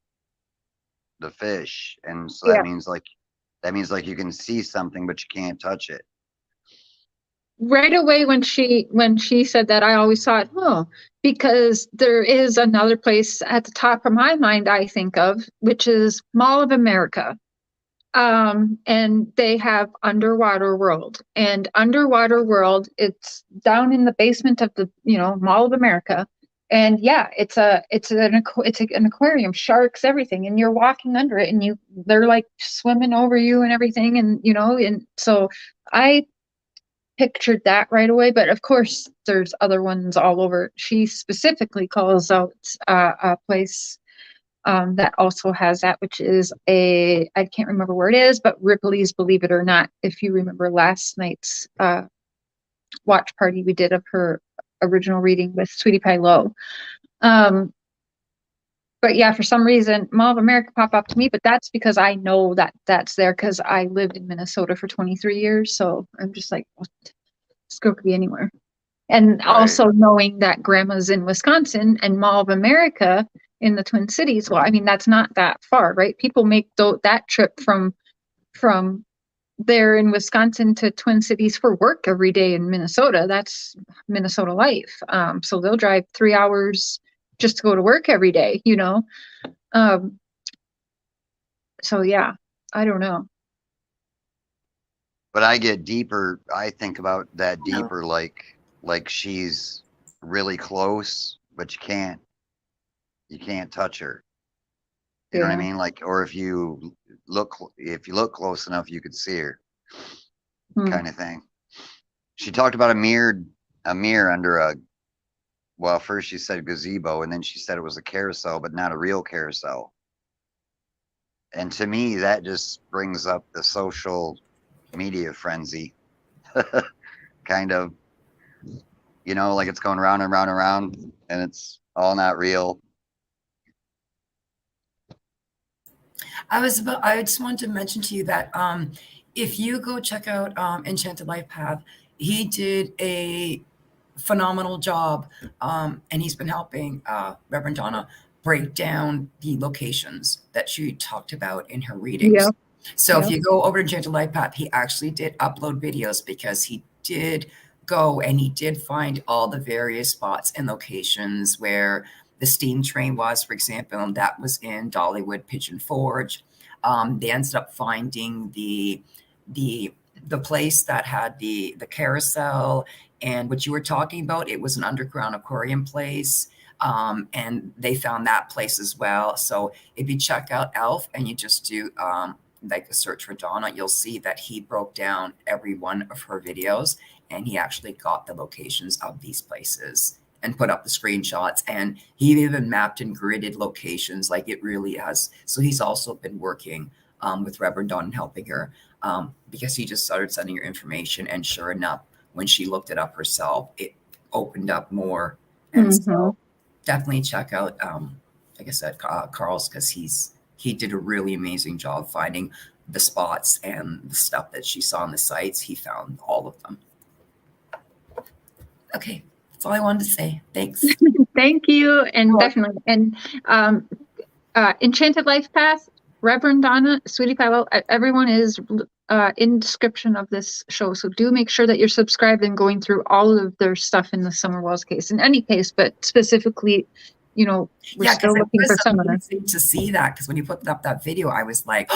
the fish. And so that means like you can see something, but you can't touch it. Right away when she said that, I always thought, oh, because there is another place at the top of my mind I think of, which is Mall of America. And they have Underwater World, and Underwater World, it's down in the basement of the, Mall of America. And yeah, it's an aquarium, sharks, everything, and you're walking under it, and they're like swimming over you and everything, and and so I pictured that right away. But of course, there's other ones all over. She specifically calls out a place that also has that, which is I can't remember where it is, but Ripley's Believe It or Not. If you remember last night's watch party we did of her original reading with Sweetie PieLo. But yeah, for some reason, Mall of America popped up to me, but that's because I know that that's there because I lived in Minnesota for 23 years. So I'm just like, well, this girl could be anywhere. And Right. also knowing that Grandma's in Wisconsin and Mall of America in the Twin Cities, well, I mean, that's not that far, right? People make that trip from there in Wisconsin to Twin Cities for work every day in Minnesota. That's Minnesota life. So they'll drive 3 hours just to go to work every day, So yeah, I don't know. But I get deeper. I think about that deeper, like she's really close, but you can't touch her. You know what I mean? Like, or if you look close enough, you could see her, kind of thing. She talked about a mirror under well, first she said gazebo, and then she said it was a carousel, but not a real carousel. And to me, that just brings up the social media frenzy, kind of, like it's going round and round and round, and it's all not real. I just wanted to mention to you that if you go check out Enchanted LifePath, he did a phenomenal job, and he's been helping Reverend Donna break down the locations that she talked about in her readings. Yeah. So if you go over to Enchanted LifePath, he actually did upload videos because he did go and he did find all the various spots and locations where the steam train was, for example, and that was in Dollywood Pigeon Forge. They ended up finding the place that had the carousel, and what you were talking about, it was an underground aquarium place. And they found that place as well. So if you check out Elf and you just do like a search for Donna, you'll see that he broke down every one of her videos, and he actually got the locations of these places and put up the screenshots, and he even mapped and gridded locations. Like, it really has. So he's also been working with Reverend Donna and helping her because he just started sending her information, and sure enough, when she looked it up herself, it opened up more. And so definitely check out, like I said, Carl's, because he did a really amazing job finding the spots and the stuff that she saw on the sites. He found all of them. Okay, that's all I wanted to say. Thanks. Thank you, and definitely, and Enchanted LifePath, Reverend Donna, Sweetie PieLo, everyone is in description of this show. So do make sure that you're subscribed and going through all of their stuff in the Summer Wells case, in any case, but specifically, we're still looking for some of them. To see that, because when you put up that video, I was like,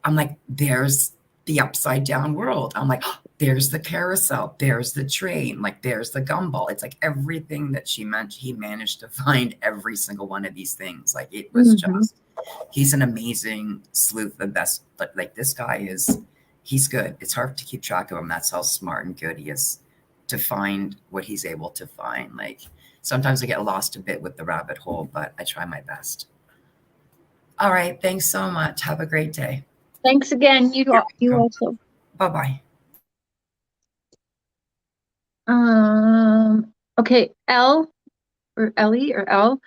I'm like, there's the upside down world. I'm like, there's the carousel, there's the train, like there's the gumball. It's like everything that she meant. He managed to find every single one of these things. Like, it was just, he's an amazing sleuth, the best. But like, this guy he's good. It's hard to keep track of him. That's how smart and good he is to find what he's able to find. Like, sometimes I get lost a bit with the rabbit hole, but I try my best. All right. Thanks so much. Have a great day. Thanks again. You also. Bye-bye. Okay, L or Ellie or L.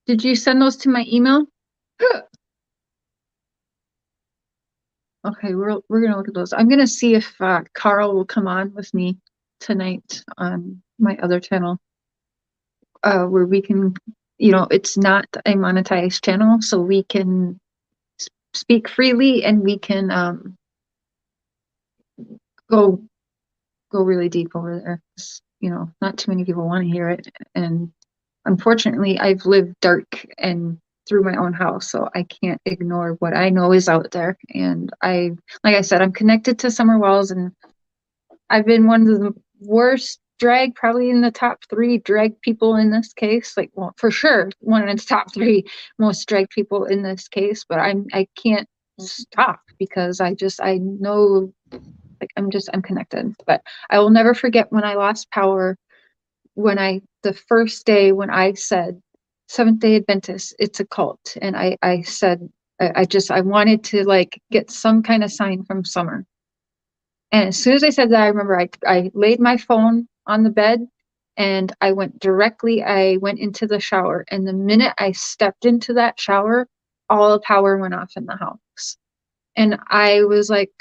Did you send those to my email? Okay, we're gonna look at those. I'm gonna see if Carl will come on with me tonight on my other channel, where we can, it's not a monetized channel, so we can speak freely, and we can go really deep over there. Not too many people want to hear it, and unfortunately, I've lived dark and through my own house, so I can't ignore what I know is out there. And like I said, I'm connected to Summer Wells, and I've been one of the worst drag, probably in the top 3 drag people in this case. Like, well, for sure, one of the top 3 most drag people in this case. But I can't stop because I know, like, I'm connected. But I will never forget when I lost power. The first day when I said Seventh-day Adventist, it's a cult, and I said I wanted to like get some kind of sign from Summer. And as soon as I said that, I remember I laid my phone on the bed and I went into the shower. And the minute I stepped into that shower, all the power went off in the house. And I was like,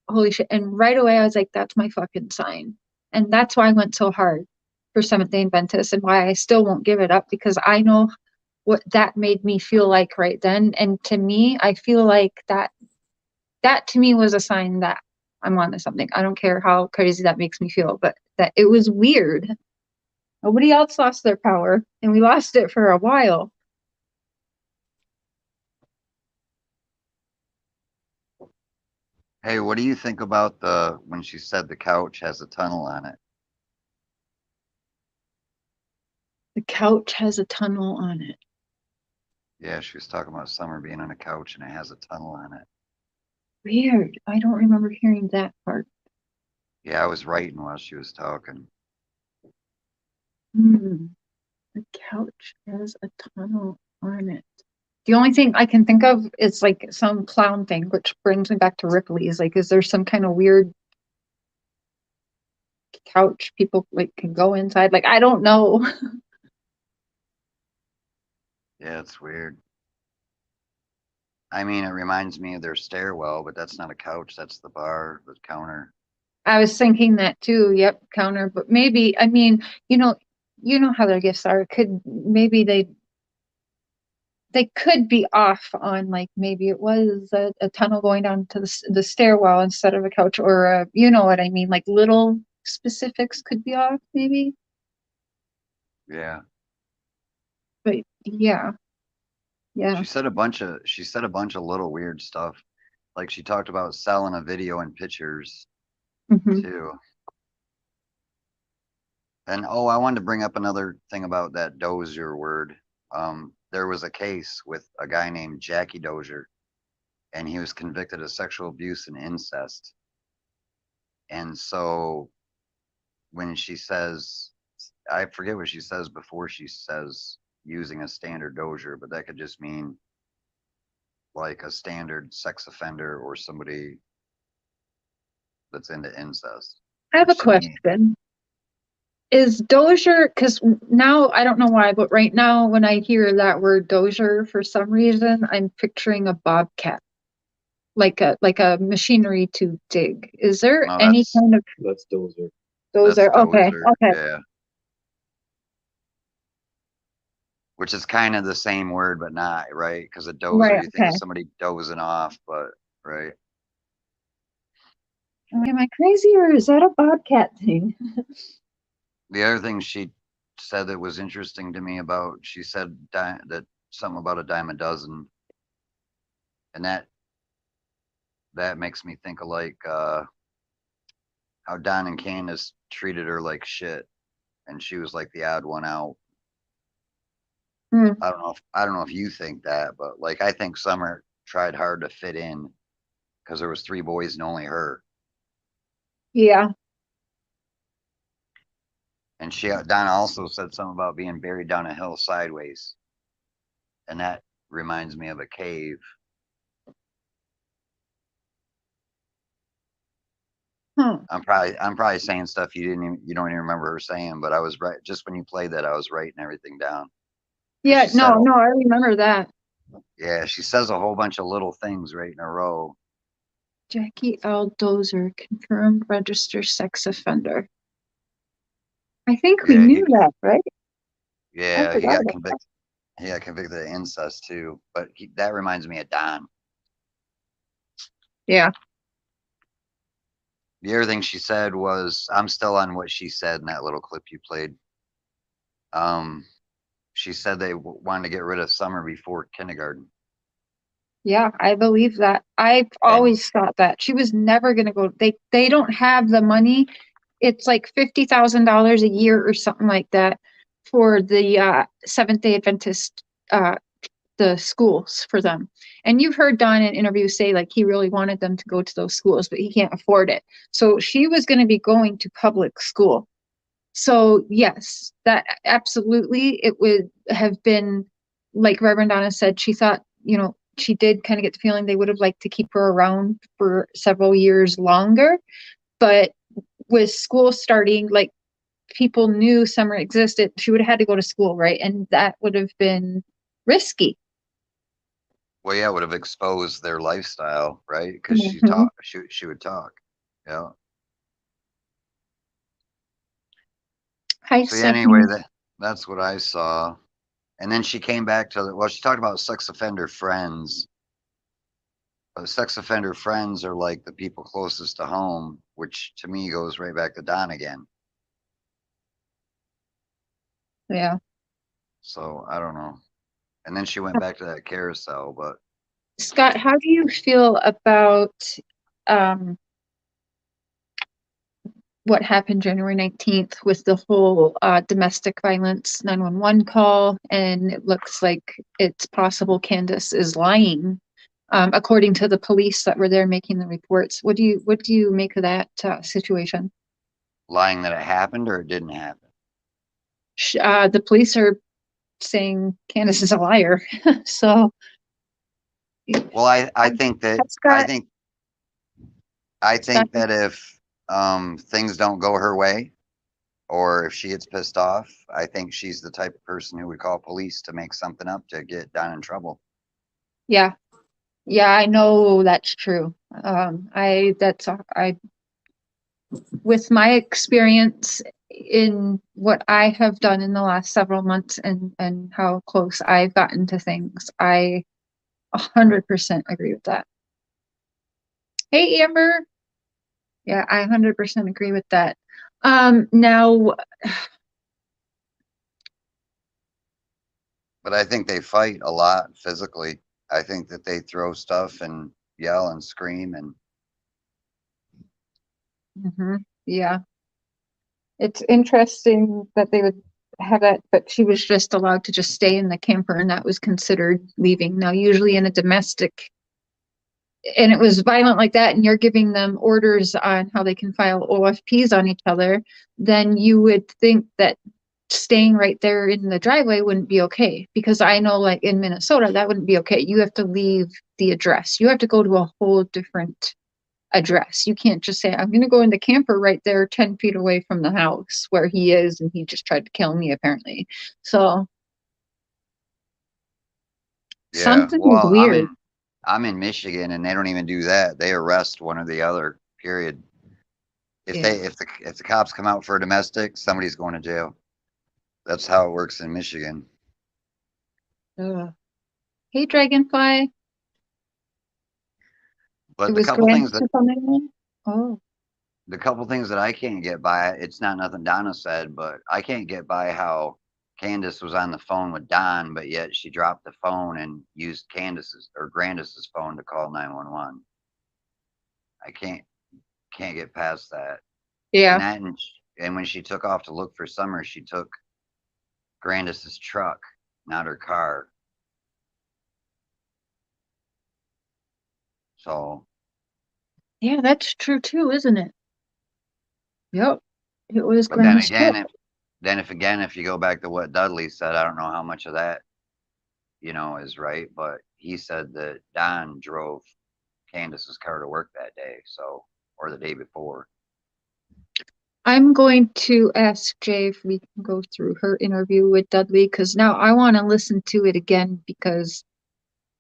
holy shit. And right away, I was like, that's my fucking sign. And that's why I went so hard for Seventh-day Adventist and why I still won't give it up, because I know what that made me feel like right then. And to me, I feel like that to me was a sign that I'm onto something. I don't care how crazy that makes me feel, but that it was weird. Nobody else lost their power, and we lost it for a while. Hey, what do you think about when she said the couch has a tunnel on it? The couch has a tunnel on it. Yeah, she was talking about Summer being on a couch and it has a tunnel on it. Weird. I don't remember hearing that part. Yeah, I was writing while she was talking. The couch has a tunnel on it. The only thing I can think of is like some clown thing, which brings me back to Ripley's. Like, is there some kind of weird couch people like can go inside? Like, I don't know. Yeah, it's weird. I mean, it reminds me of their stairwell, but that's not a couch. That's the bar, the counter. I was thinking that too. Yep, counter. But maybe, I mean, you know how their gifts are. Maybe they could be off on, like, maybe it was a tunnel going down to the stairwell instead of a couch, or you know what I mean, like little specifics could be off maybe. Yeah. But yeah. She said a bunch of little weird stuff. Like she talked about selling a video and pictures too. And I wanted to bring up another thing about that dozier word. There was a case with a guy named Jackie Dozier, and he was convicted of sexual abuse and incest. And so when she says, I forget what she says before she says using a standard dozier, but that could just mean like a standard sex offender or somebody that's into incest. I have a question. Is dozier, because now I don't know why, but right now when I hear that word dozier, for some reason I'm picturing a bobcat, like a machinery to dig. Is there any kind of That's dozer. dozer? Okay. Yeah. Which is kind of the same word, but not, right? Because a dozer, Right, you think of somebody dozing off, but right. Am I crazy, or is that a bobcat thing? The other thing she said that was interesting to me about, she said that something about a dime a dozen, and that makes me think of like how Don and Candace treated her like shit, and she was like the odd one out. I don't know if you think that, but like I think Summer tried hard to fit in because there was 3 boys and only her. Yeah. And Donna also said something about being buried down a hill sideways, and that reminds me of a cave. I'm probably saying stuff you don't even remember her saying, but I was right. Just when you played that, I was writing everything down. Yeah, no, I remember that. Yeah, she says a whole bunch of little things right in a row. Jackie L. Dozer, confirmed registered sex offender. I think we knew that, right? Yeah, he got convicted. He got convicted of incest too, but that reminds me of Don. Yeah. The other thing she said was, I'm still on what she said in that little clip you played. She said they wanted to get rid of summer before kindergarten. Yeah, I believe that. I've always thought that she was never going to go. They don't have the money. It's like $50,000 a year or something like that for the Seventh-day Adventist the schools for them. And you've heard Don in interviews say like he really wanted them to go to those schools, but he can't afford it. So she was going to be going to public school. So yes, that absolutely it would have been like Reverend Donna said, she thought, she did kind of get the feeling they would have liked to keep her around for several years longer. But with school starting, like people knew summer existed, she would have had to go to school, right? And that would have been risky. Well, yeah, it would have exposed their lifestyle, right? Because Mhm. she would talk. Yeah. Hi, So yeah, anyway, Stephanie. that's what I saw. And then she came back to, well, she talked about sex offender friends. Sex offender friends are like the people closest to home, which to me goes right back to Don again. Yeah. So I don't know. And then she went back to that carousel, but Scott, how do you feel about what happened January 19th with the whole domestic violence 911 call? And it looks like it's possible Candace is lying, according to the police that were there making the reports. What do you make of that situation? lying that it happened or it didn't happen. The police are saying Candace is a liar. So, Well, I think that Scott, I Scott, think that if things don't go her way, or if she gets pissed off, I think she's the type of person who would call police to make something up to get Don in trouble. yeah, I know that's true. With my experience in what I have done in the last several months and how close I've gotten to things, I 100% agree with that. Hey, Amber. Yeah, I 100% agree with that. Now, But I think they fight a lot physically. I think that they throw stuff and yell and scream and yeah, it's interesting that they would have that, but she was just allowed to just stay in the camper, and that was considered leaving. Now, usually in a domestic, and it was violent like that, and you're giving them orders on how they can file OFPs on each other, then you would think that staying right there in the driveway wouldn't be okay. Because I know, like in Minnesota, that wouldn't be okay. You have to leave the address. You have to go to a whole different address. You can't just say, I'm going to go in the camper right there 10 feet away from the house where he is, and he just tried to kill me, apparently. So yeah. something Well, weird. I'm in Michigan and they don't even do that. They arrest one or the other, period. If the cops come out for a domestic, somebody's going to jail. That's how it works in Michigan. Hey, Dragonfly. But It the was couple Glenn things that Oh, the couple things that I can't get by, it's not nothing Donna said, but I can't get by how Candace was on the phone with Don, but yet she dropped the phone and used Candace's or Grandis's phone to call 911. I can't get past that. yeah. And when she took off to look for Summer, she took Grandis's truck, not her car. So Yeah, that's true too, isn't it? Yep. It was but then Glen's again, trip. if you go back to what Dudley said, I don't know how much of that, is right, but he said that Don drove Candace's car to work that day, or the day before. I'm going to ask Jay if we can go through her interview with Dudley, because now I want to listen to it again, because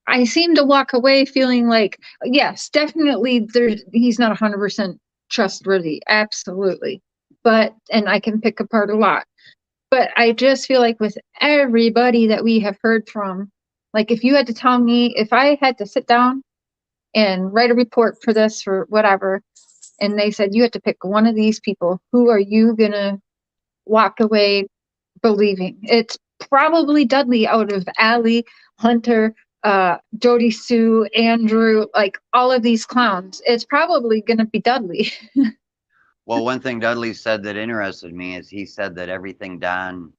I seem to walk away feeling like, yes, definitely he's not 100% trustworthy. Absolutely. And I can pick apart a lot. But I just feel like with everybody that we have heard from, like if you had to tell me, if I had to sit down and write a report for this or whatever, and they said you had to pick one of these people, who are you gonna walk away believing? It's probably Dudley out of Allie, Hunter, Jody Sue, Andrew, like all of these clowns. It's probably going to be Dudley. Well, one thing Dudley said that interested me is he said that everything Don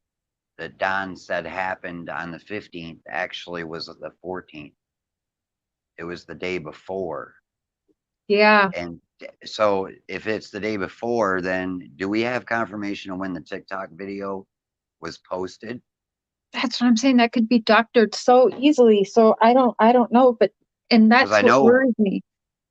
said happened on the 15th actually was the 14th. It was the day before. Yeah. And so if it's the day before, then do we have confirmation of when the TikTok video was posted? That's what I'm saying. That could be doctored so easily. So I don't know, and that's I what know- worries me.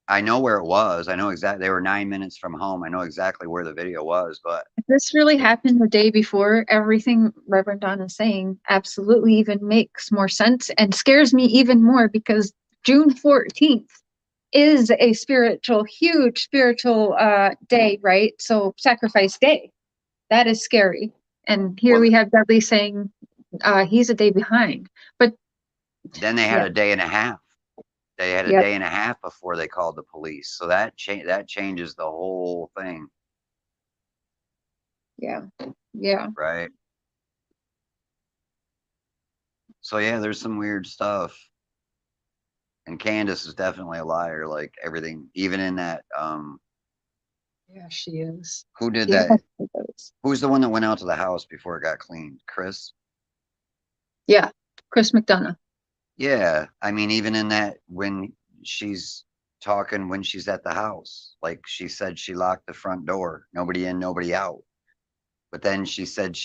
I know where it was. I know exactly. They were 9 minutes from home. I know exactly where the video was, but If this really happened the day before, everything Reverend Donna is saying absolutely even makes more sense and scares me even more, because June 14th is a huge spiritual day, right? So sacrifice day. That is scary. And here Well, we have Dudley saying he's a day behind. But then they had yeah. a day and a half. They had a Yep. day and a half before they called the police. So that changes the whole thing, Yeah. right? So yeah, there's some weird stuff. And Candace is definitely a liar, like everything, even in that Yeah, she is. who did She that? definitely does. Who's the one that went out to the house before it got cleaned? Chris? Yeah. Chris McDonough. Yeah. I mean, even in that, when she's talking, when she's at the house, like she said she locked the front door, nobody in, nobody out. But then she said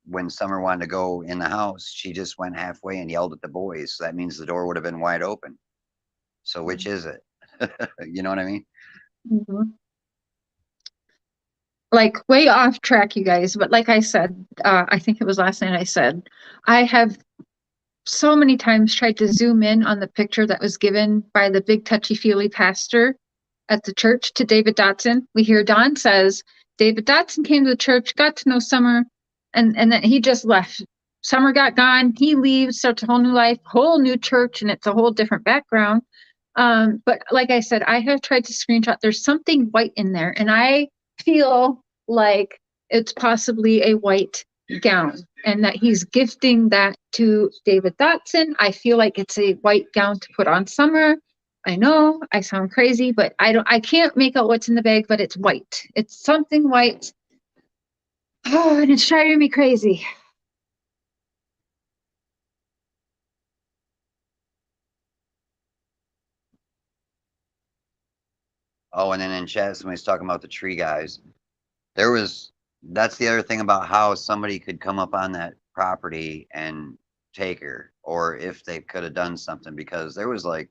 when Summer wanted to go in the house, she just went halfway and yelled at the boys. So that means the door would have been wide open. So which is it? You know what I mean? Mm-hmm. Like way off track, you guys. But like I said, I think it was last night I said, I have so many times tried to zoom in on the picture that was given by the big touchy-feely pastor at the church to David Dotson. We hear Don says, David Dotson came to the church, got to know Summer, and then he just left. Summer got gone, he leaves, starts a whole new life, whole new church, and it's a whole different background. But like I said, I have tried to screenshot. There's something white in there, and I feel like it's possibly a white gown, and that he's gifting that to David Dotson. I feel like it's a white gown to put on Summer. I know I sound crazy, but I can't make out what's in the bag, but it's white. It's something white. Oh, and it's driving me crazy. Oh, and then in chat, somebody's talking about the tree guys. That's the other thing about how somebody could come up on that property and take her, or if they could have done something, because there was like,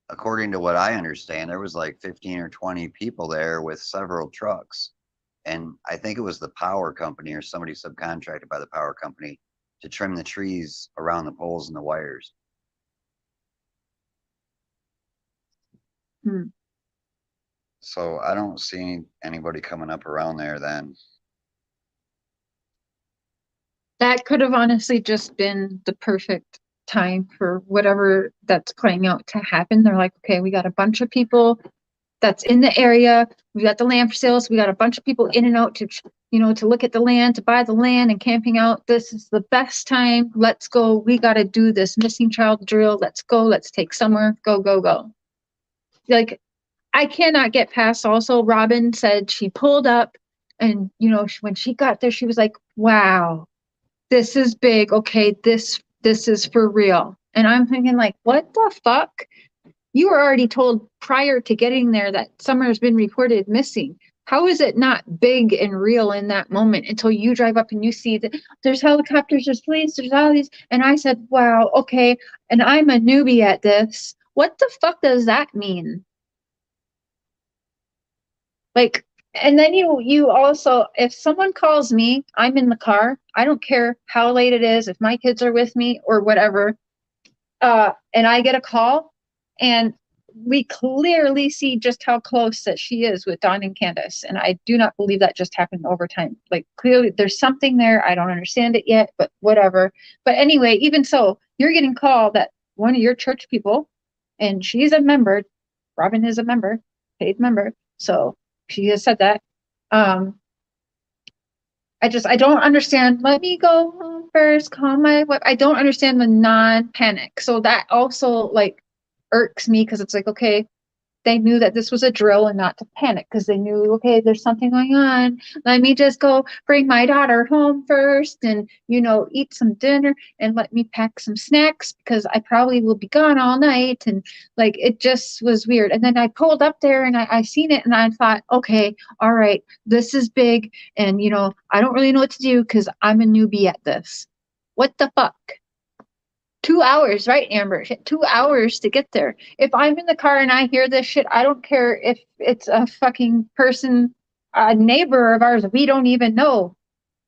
according to what I understand, there was like 15 or 20 people there with several trucks. And I think it was the power company or somebody subcontracted by the power company to trim the trees around the poles and the wires. So I don't see anybody coming up around there then. That could have honestly just been the perfect time for whatever that's playing out to happen. They're like, okay, we got a bunch of people that's in the area. We got the land for sale. So we got a bunch of people in and out to look at the land, to buy the land and camping out. This is the best time. Let's go. We got to do this missing child drill. Let's go. Let's take Summer. Go, go, go. Like, I cannot get past also, Robin said she pulled up and, when she got there, she was like, wow, this is big. Okay, this is for real. And I'm thinking like, what the fuck? You were already told prior to getting there that Summer's been reported missing. How is it not big and real in that moment until you drive up and you see that there's helicopters, there's police, there's all these. And I said, wow, okay. And I'm a newbie at this. What the fuck does that mean? Like, and then you also, if someone calls me, I'm in the car. I don't care how late it is, if my kids are with me or whatever. And I get a call and we clearly see just how close that she is with Dawn and Candace. And I do not believe that just happened over time. Like, clearly there's something there. I don't understand it yet, but whatever. But anyway, even so, you're getting called that one of your church people, and she's a member, Robin is a member, paid member. So she has said that. I don't understand. Let me go home. home first, call my wife. I don't understand the non-panic. So that also like irks me because it's like, okay, they knew that this was a drill and not to panic because they knew, okay, there's something going on. Let me just go bring my daughter home first and, you know, eat some dinner and let me pack some snacks because I probably will be gone all night. And like, it just was weird. And then I pulled up there and I seen it and I thought, okay, all right, this is big. And, you know, I don't really know what to do because I'm a newbie at this. What the fuck? 2 hours, right, Amber? 2 hours to get there. If I'm in the car and I hear this shit, I don't care if it's a fucking person, a neighbor of ours we don't even know.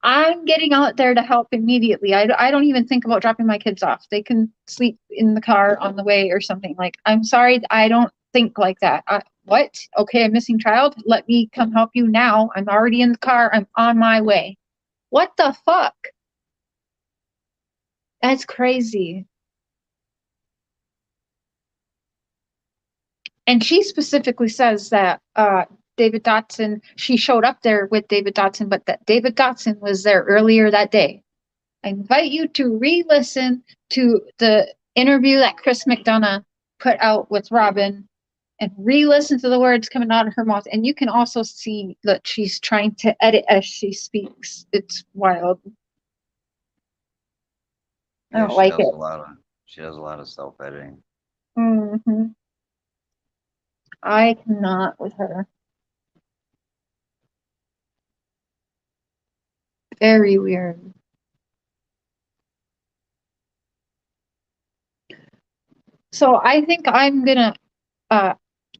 I'm getting out there to help immediately. I don't even think about dropping my kids off. They can sleep in the car on the way or something. Like, I'm sorry, I don't think like that. What? Okay, a missing child? Let me come help you now. I'm already in the car. I'm on my way. What the fuck? That's crazy. And she specifically says that David Dotson, she showed up there with David Dotson, but that David Dotson was there earlier that day. I invite you to re-listen to the interview that Chris McDonough put out with Robin and re-listen to the words coming out of her mouth. And you can also see that she's trying to edit as she speaks. It's wild. I don't like it. She does a lot of self-editing. Mm-hmm. I cannot with her. Very weird. So I think I'm gonna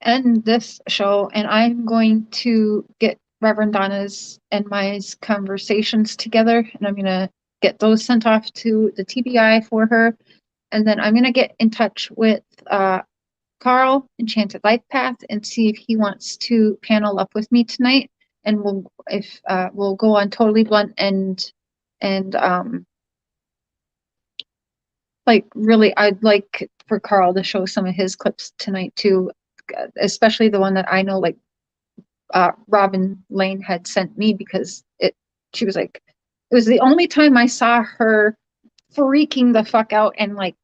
end this show and I'm going to get Reverend Donna's and my conversations together and I'm gonna get those sent off to the TBI for her. And then I'm gonna get in touch with Carl, Enchanted LifePath, and see if he wants to panel up with me tonight. And we'll go on Totally Blunt and like really, I'd like for Carl to show some of his clips tonight too, especially the one that I know like Robin Lane had sent me because she was like, it was the only time I saw her freaking the fuck out and like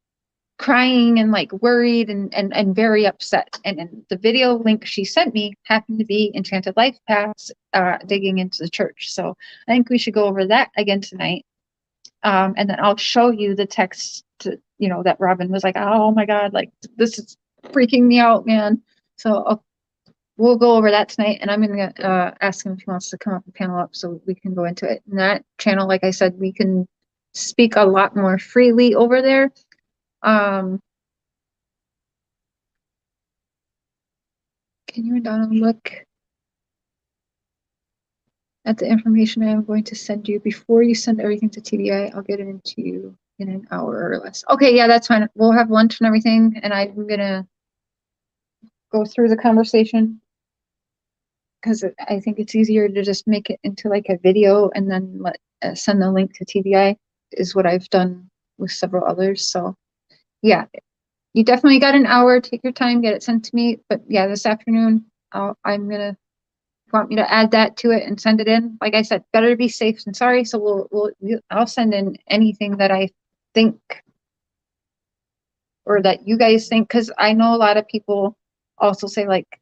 crying and like worried and very upset. And the video link she sent me happened to be Enchanted LifePath's digging into the church. So I think we should go over that again tonight. And then I'll show you the text to, you know, that Robin was like, oh my God, like this is freaking me out, man. So we'll go over that tonight and I'm going to ask him if he wants to come up and panel up so we can go into it. In that channel, like I said, we can speak a lot more freely over there. Can you and Donna look at the information I am going to send you before you send everything to TBI? I'll get it into you in an hour or less. Okay, yeah, that's fine. We'll have lunch and everything, and I'm gonna go through the conversation because I think it's easier to just make it into like a video and then send the link to TBI is what I've done with several others. So yeah, you definitely got an hour. Take your time, get it sent to me. But yeah, this afternoon, I'm gonna want me to add that to it and send it in. Like I said, better to be safe than sorry. So I'll send in anything that I think or that you guys think, because I know a lot of people also say like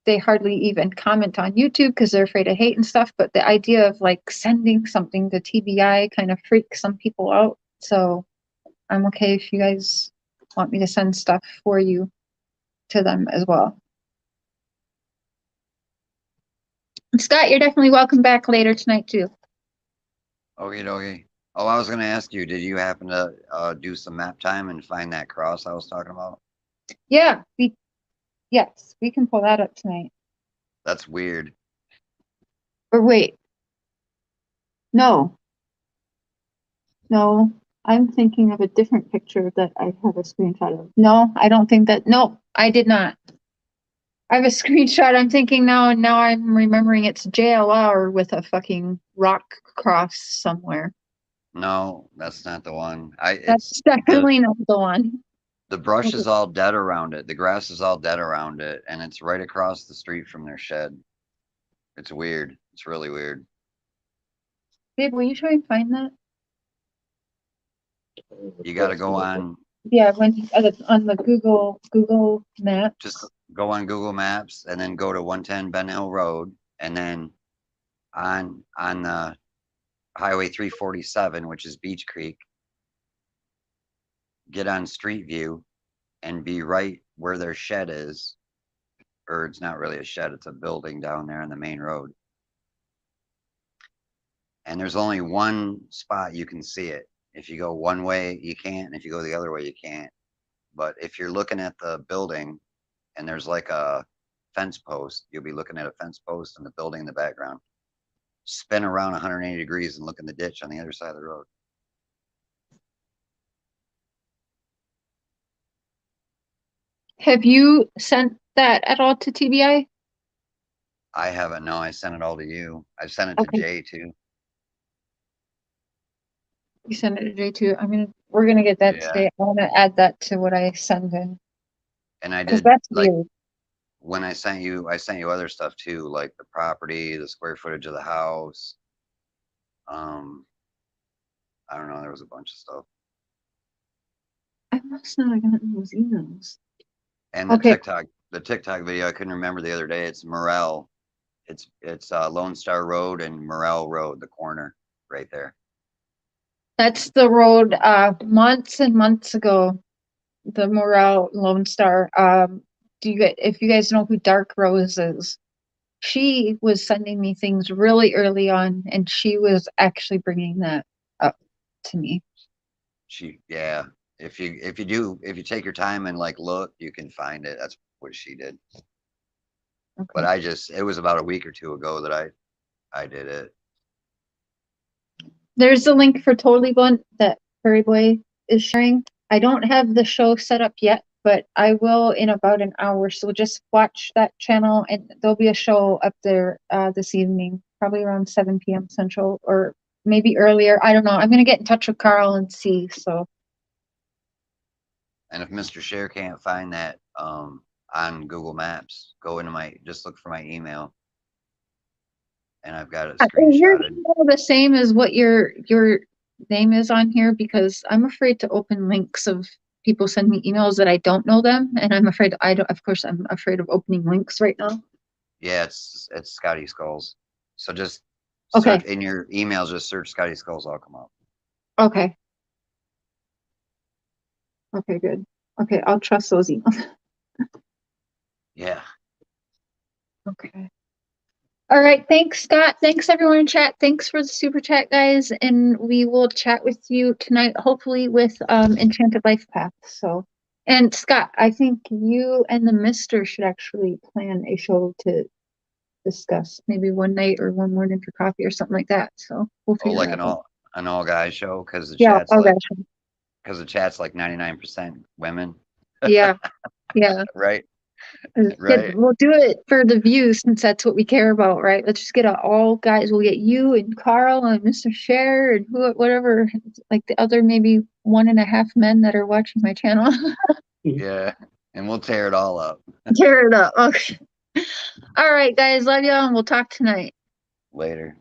they hardly even comment on YouTube because they're afraid of hate and stuff. But the idea of like sending something to TBI kind of freaks some people out. So I'm okay if you guys want me to send stuff for you to them as well. Scott, you're definitely welcome back later tonight too. Okay. Oh, I was going to ask you, did you happen to do some map time and find that cross I was talking about? Yeah, yes, we can pull that up tonight. That's weird. Or wait. No, I'm thinking of a different picture that I have a screenshot of. No, I don't think that. No, I did not. I have a screenshot I'm thinking now, and now I'm remembering it's JLR with a fucking rock cross somewhere. No, that's not the one. That's definitely not the one. The brush is all dead around it. The grass is all dead around it, and it's right across the street from their shed. It's weird. It's really weird. Babe, will you try and find that? You got to go on, Yeah, when on the Google Maps. just go on Google Maps and then go to 110 Ben Hill Road, and then on the Highway 347, which is Beach Creek, get on Street View and be right where their shed is. Or it's not really a shed, it's a building down there on the main road. And there's only one spot you can see it. If you go one way, you can't, and if you go the other way, you can't. But if you're looking at the building and there's like a fence post, you'll be looking at a fence post and the building in the background. Spin around 180 degrees and look in the ditch on the other side of the road. Have you sent that at all to TBI? I haven't, no, I sent it all to you. I've sent it to Okay. Jay too. You sent it to Jay too. We're gonna get that Yeah. today. I want to add that to what I send in And I because did, that's like, weird. when I sent you other stuff too, like the property, the square footage of the house. I don't know, there was a bunch of stuff. I must not have gotten those emails. And the Okay. TikTok video I couldn't remember the other day. It's Morel. It's Lone Star Road and Morel Road, the corner right there. That's the road months and months ago. The Morale Lone Star. If you guys know who Dark Rose is, she was sending me things really early on, and she was actually bringing that up to me. Yeah. If you take your time and like look, you can find it. That's what she did. Okay. But it was about a week or two ago that I did it. There's a link for Totally Blunt that Furry Boy is sharing. I don't have the show set up yet, but I will in about an hour. So just watch that channel, and there'll be a show up there this evening, probably around 7 p.m. Central, or maybe earlier. I don't know. I'm gonna get in touch with Carl and see. So. And if Mr. Cher can't find that on Google Maps, just look for my email. And I've got it Is your screenshotted. email the same as what your name is on here? Because I'm afraid to open links of people send me emails that I don't know them, and I'm afraid of course I'm afraid of opening links right now. Yeah, it's Scotty Skulls. So just Okay. search in your emails, just search Scotty Skulls, I'll come up. Okay. Okay, good. Okay, I'll trust those emails. Yeah. Okay. All right. Thanks, Scott. Thanks, everyone in chat. Thanks for the super chat, guys. And we will chat with you tonight, hopefully with Enchanted LifePath. So, and Scott, I think you and the Mister should actually plan a show to discuss, maybe one night or one morning for coffee or something like that. So we'll Oh, figure like that out. an all guys show because the Yeah. chat's Oh, like gosh. because the chat's like 99% women. Yeah. Yeah. Right. Good. Right. We'll do it for the views since that's what we care about, right? Let's just get all guys. We'll get you and Carl and Mr. Cher and whatever, like the other maybe 1.5 men that are watching my channel. Yeah. And we'll tear it all up. Tear it up. Okay. All right, guys. Love y'all, and we'll talk tonight. Later.